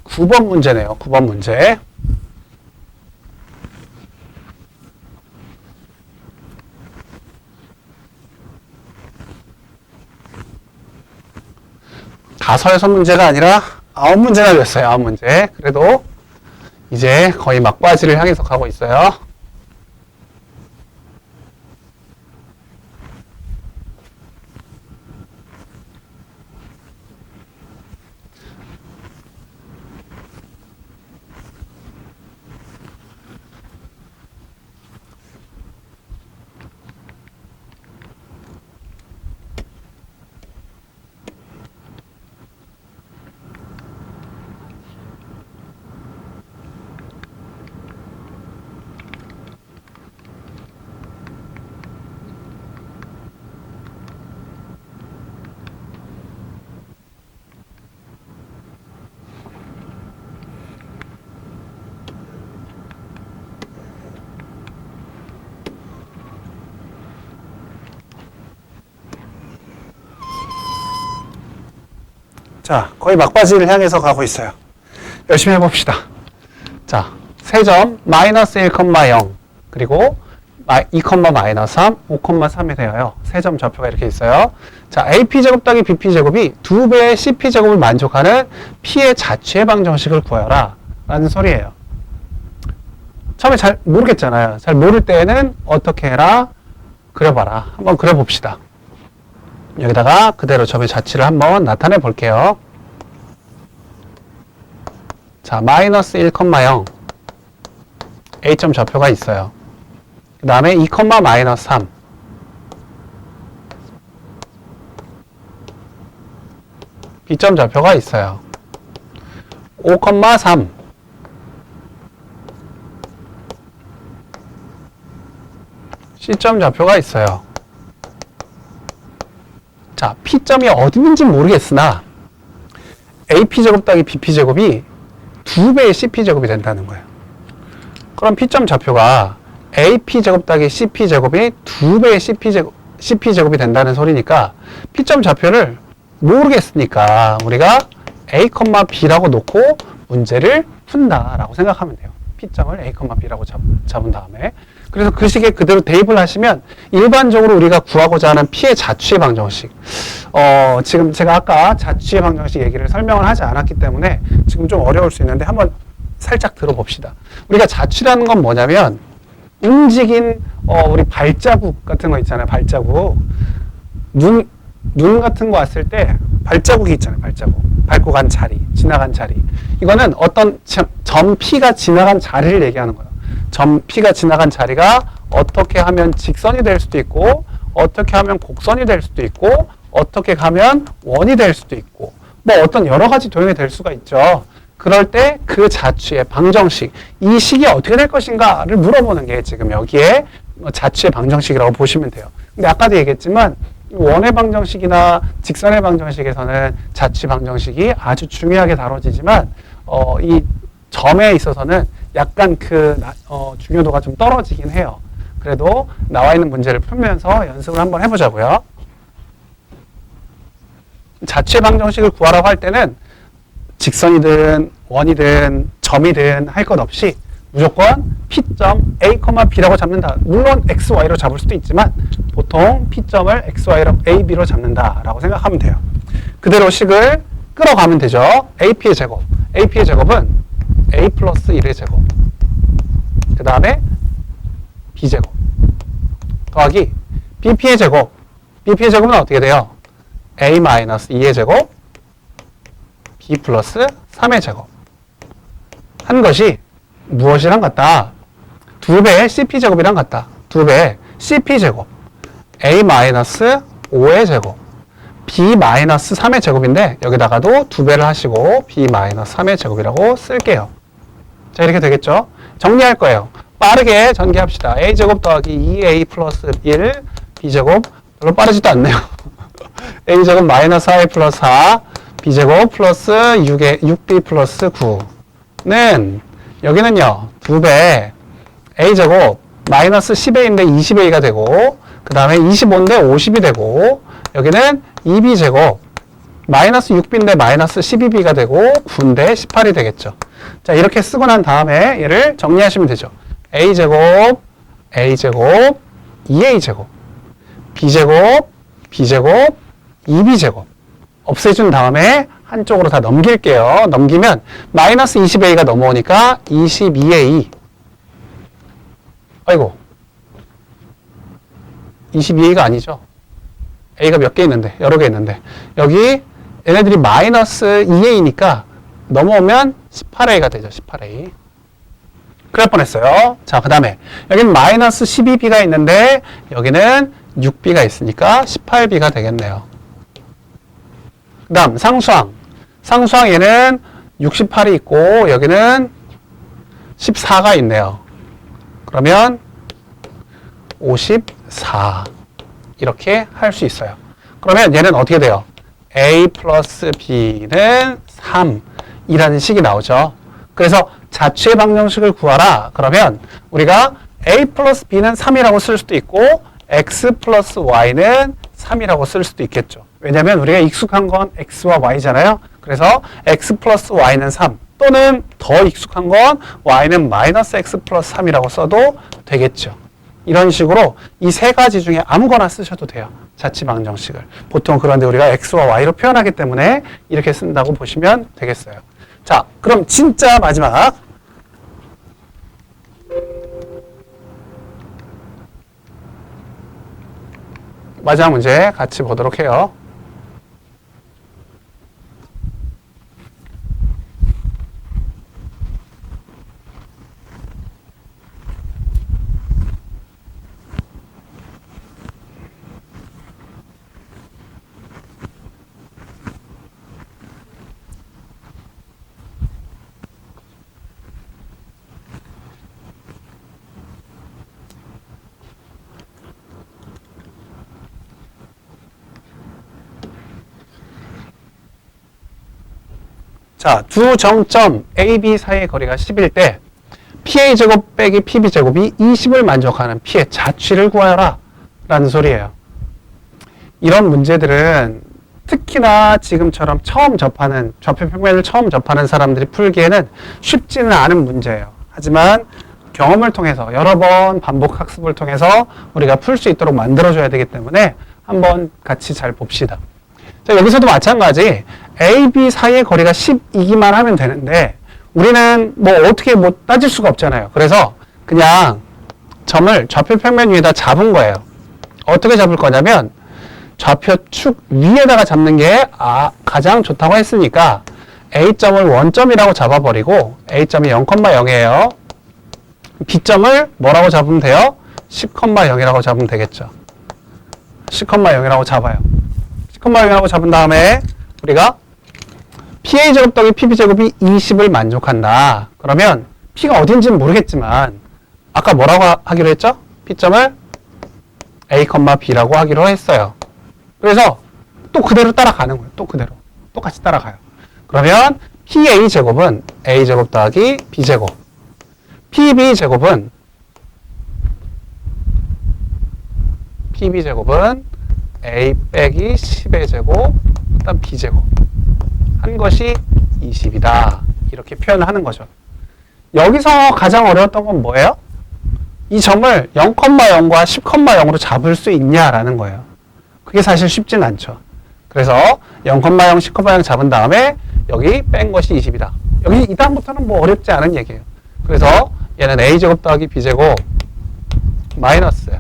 구 번 문제네요. 9번 문제. 다섯 여섯 문제가 아니라 9문제나 됐어요. 9문제. 그래도 이제 거의 막바지를 향해서 가고 있어요. 자, 거의 막바지를 향해서 가고 있어요. 열심히 해봅시다. 자, 세 점 마이너스 1,0 그리고 2, 마이너스 3, 5,3이 되어요. 세 점 좌표가 이렇게 있어요. 자, AP제곱 더하기 BP제곱이 2배의 CP제곱을 만족하는 P의 자취의 방정식을 구하라 라는 소리예요. 처음에 잘 모르겠잖아요. 잘 모를 때는 어떻게 해라? 그려봐라. 한번 그려봅시다. 여기다가 그대로 점의 자취를 한번 나타내 볼게요. 자, 마이너스 1,0 A점 좌표가 있어요. 그 다음에 2, 마이너스 3 B점 좌표가 있어요. 5, 3 C점 좌표가 있어요. 자, P점이 어디 있는지 모르겠으나 AP제곱 더하기 BP제곱이 2배의 CP제곱이 된다는 거예요. 그럼 P점 좌표가 AP제곱 더하기 CP제곱이 2배의 CP제곱이 된다는 소리니까 P점 좌표를 모르겠으니까 우리가 A, B라고 놓고 문제를 푼다라고 생각하면 돼요. P점을 A, B라고 잡은 다음에 그래서 그 식에 그대로 대입을 하시면 일반적으로 우리가 구하고자 하는 P의 자취의 방정식. 지금 제가 아까 자취의 방정식 얘기를 설명을 하지 않았기 때문에 지금 좀 어려울 수 있는데 한번 살짝 들어봅시다. 우리가 자취라는 건 뭐냐면 움직인 우리 발자국 같은 거 있잖아요. 발자국. 눈 같은 거 왔을 때 발자국이 있잖아요. 발자국. 밟고 간 자리, 지나간 자리. 이거는 어떤 점 P가 지나간 자리를 얘기하는 거예요. 점 P가 지나간 자리가 어떻게 하면 직선이 될 수도 있고 어떻게 하면 곡선이 될 수도 있고 어떻게 가면 원이 될 수도 있고 뭐 어떤 여러 가지 도형이 될 수가 있죠. 그럴 때 그 자취의 방정식, 이 식이 어떻게 될 것인가를 물어보는 게 지금 여기에 자취의 방정식이라고 보시면 돼요. 근데 아까도 얘기했지만 원의 방정식이나 직선의 방정식에서는 자취 방정식이 아주 중요하게 다뤄지지만 이 점에 있어서는 약간 중요도가 좀 떨어지긴 해요. 그래도 나와 있는 문제를 풀면서 연습을 한번 해보자고요. 자취의 방정식을 구하라고 할 때는 직선이든 원이든 점이든 할 것 없이 무조건 P점 A, B라고 잡는다. 물론 X, Y로 잡을 수도 있지만 보통 P점을 X, Y로 A, B로 잡는다라고 생각하면 돼요. 그대로 식을 끌어가면 되죠. AP의 제곱. AP의 제곱은 A 플러스 1의 제곱. 그 다음에 B제곱. 더하기 BP의 제곱. BP의 제곱은 어떻게 돼요? A 마이너스 2의 제곱. B 플러스 3의 제곱. 한 것이 무엇이랑 같다? 2배의 CP제곱이랑 같다. 2배의 CP제곱. A 마이너스 5의 제곱. B 마이너스 3의 제곱인데 여기다가도 2배를 하시고 B 마이너스 3의 제곱이라고 쓸게요. 자, 이렇게 되겠죠? 정리할 거예요. 빠르게 전개합시다. A제곱 더하기 2A 플러스 1 B제곱 별로 빠르지도 않네요. A제곱 마이너스 4A 플러스 4 B제곱 플러스 6B 플러스 9는 여기는요 2배 A제곱 마이너스 10A인데 20A가 되고 그 다음에 25인데 50이 되고 여기는 2B제곱 마이너스 6B인데 마이너스 12B가 되고 9인데 18이 되겠죠. 자, 이렇게 쓰고 난 다음에 얘를 정리하시면 되죠. A제곱, A제곱, 2A제곱, B제곱, B제곱, 2B제곱 없애준 다음에 한쪽으로 다 넘길게요. 넘기면 마이너스 20A가 넘어오니까 22A. 아이고 22A가 아니죠. A가 몇 개 있는데 여러 개 있는데 여기 얘네들이 마이너스 2A니까 넘어오면 18A가 되죠. 18A. 그럴 뻔했어요. 자, 그 다음에 여기는 마이너스 12B가 있는데 여기는 6B가 있으니까 18B가 되겠네요. 그 다음 상수항. 상수항 얘는 68이 있고 여기는 14가 있네요. 그러면 54 이렇게 할 수 있어요. 그러면 얘는 어떻게 돼요? A 플러스 B는 3이라는 식이 나오죠. 그래서 자취의 방정식을 구하라. 그러면 우리가 A 플러스 B는 3이라고 쓸 수도 있고 X 플러스 Y는 3이라고 쓸 수도 있겠죠. 왜냐하면 우리가 익숙한 건 X와 Y잖아요. 그래서 X 플러스 Y는 3 또는 더 익숙한 건 Y는 마이너스 X 플러스 3이라고 써도 되겠죠. 이런 식으로 이 세 가지 중에 아무거나 쓰셔도 돼요. 자취 방정식을. 보통 그런데 우리가 X와 Y로 표현하기 때문에 이렇게 쓴다고 보시면 되겠어요. 자, 그럼 진짜 마지막. 마지막 문제 같이 보도록 해요. 자, 두 정점 A, B 사이의 거리가 10일 때 PA제곱 빼기 PB제곱이 20을 만족하는 P의 자취를 구하라 라는 소리예요. 이런 문제들은 특히나 지금처럼 처음 접하는, 좌표평면을 처음 접하는 사람들이 풀기에는 쉽지는 않은 문제예요. 하지만 경험을 통해서 여러 번 반복 학습을 통해서 우리가 풀 수 있도록 만들어줘야 되기 때문에 한번 같이 잘 봅시다. 자, 여기서도 마찬가지 A, B 사이의 거리가 12기만 하면 되는데 우리는 뭐 어떻게 뭐 따질 수가 없잖아요. 그래서 그냥 점을 좌표 평면 위에다 잡은 거예요. 어떻게 잡을 거냐면 좌표축 위에다가 잡는 게 가장 좋다고 했으니까 A점을 원점이라고 잡아버리고 A점이 0,0이에요. B점을 뭐라고 잡으면 돼요? 10,0이라고 잡으면 되겠죠. 10,0이라고 잡아요. 10,0이라고 잡은 다음에 우리가 PA제곱 더하기 PB제곱이 20을 만족한다. 그러면 P가 어딘지는 모르겠지만 아까 뭐라고 하기로 했죠? P점을 A, B라고 하기로 했어요. 그래서 또 그대로 따라가는 거예요. 또 그대로. 똑같이 따라가요. 그러면 PA제곱은 A제곱 더하기 B제곱. PB제곱은 A 빼기 10의 제곱, 일단 B제곱. 한 것이 20이다. 이렇게 표현을 하는 거죠. 여기서 가장 어려웠던 건 뭐예요? 이 점을 0,0과 10,0으로 잡을 수 있냐라는 거예요. 그게 사실 쉽진 않죠. 그래서 0,0, 10,0 잡은 다음에 여기 뺀 것이 20이다. 여기 이 다음부터는 뭐 어렵지 않은 얘기예요. 그래서 얘는 A제곱 더하기 B제곱 마이너스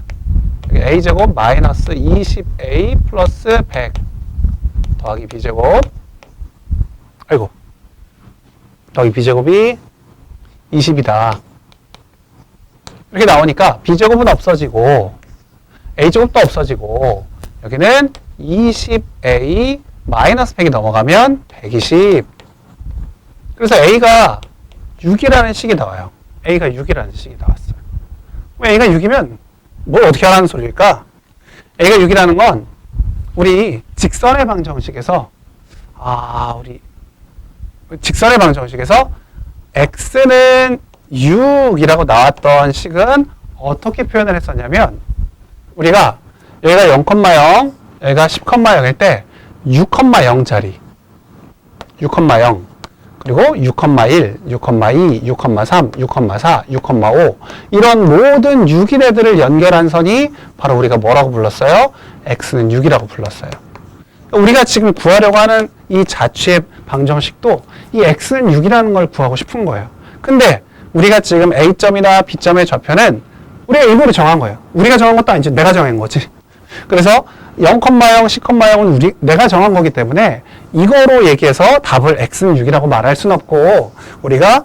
A제곱 마이너스 20A 플러스 100 더하기 B제곱 더하기 B제곱이 20이다. 이렇게 나오니까 B제곱은 없어지고 A제곱도 없어지고 여기는 20A 마이너스 100이 넘어가면 120. 그래서 A가 6이라는 식이 나와요. A가 6이라는 식이 나왔어요. A가 6이면 뭘 어떻게 하라는 소리일까? A가 6이라는 건 우리 직선의 방정식에서 직선의 방정식에서 x는 6이라고 나왔던 식은 어떻게 표현을 했었냐면 우리가 여기가 0,0 여기가 10,0일 때 6,0짜리 6,0 그리고 6,1, 6,2, 6,3, 6,4, 6,5 이런 모든 6인 애들을 연결한 선이 바로 우리가 뭐라고 불렀어요? x는 6이라고 불렀어요. 우리가 지금 구하려고 하는 이 자취의 방정식도 이 x는 6이라는 걸 구하고 싶은 거예요. 근데 우리가 지금 A점이나 B점의 좌표는 우리가 일부러 정한 거예요. 우리가 정한 것도 아니지 내가 정한 거지. 그래서 0,0, 10,0은 내가 정한 거기 때문에 이거로 얘기해서 답을 x는 6이라고 말할 수는 없고 우리가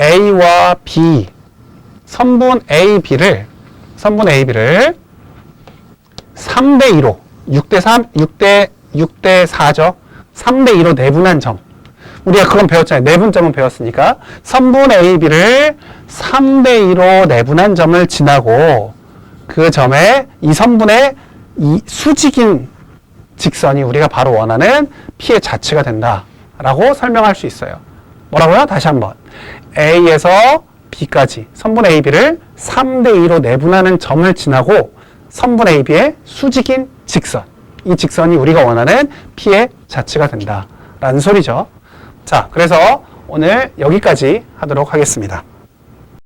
A와 B 선분 A, B를 3대2로 6대 4죠. 3대2로 내분한 점. 우리가 그건 배웠잖아요. 내분점은 배웠으니까 선분 A, B를 3대2로 내분한 점을 지나고 그 점에 이 선분의 이 수직인 직선이 우리가 바로 원하는 P의 자취가 된다라고 설명할 수 있어요. 뭐라고요? 다시 한번. A에서 B까지 선분 A, B를 3대2로 내분하는 점을 지나고 선분 A, B의 수직인 직선. 이 직선이 우리가 원하는 P의 자취가 된다라는 소리죠. 자, 그래서 오늘 여기까지 하도록 하겠습니다.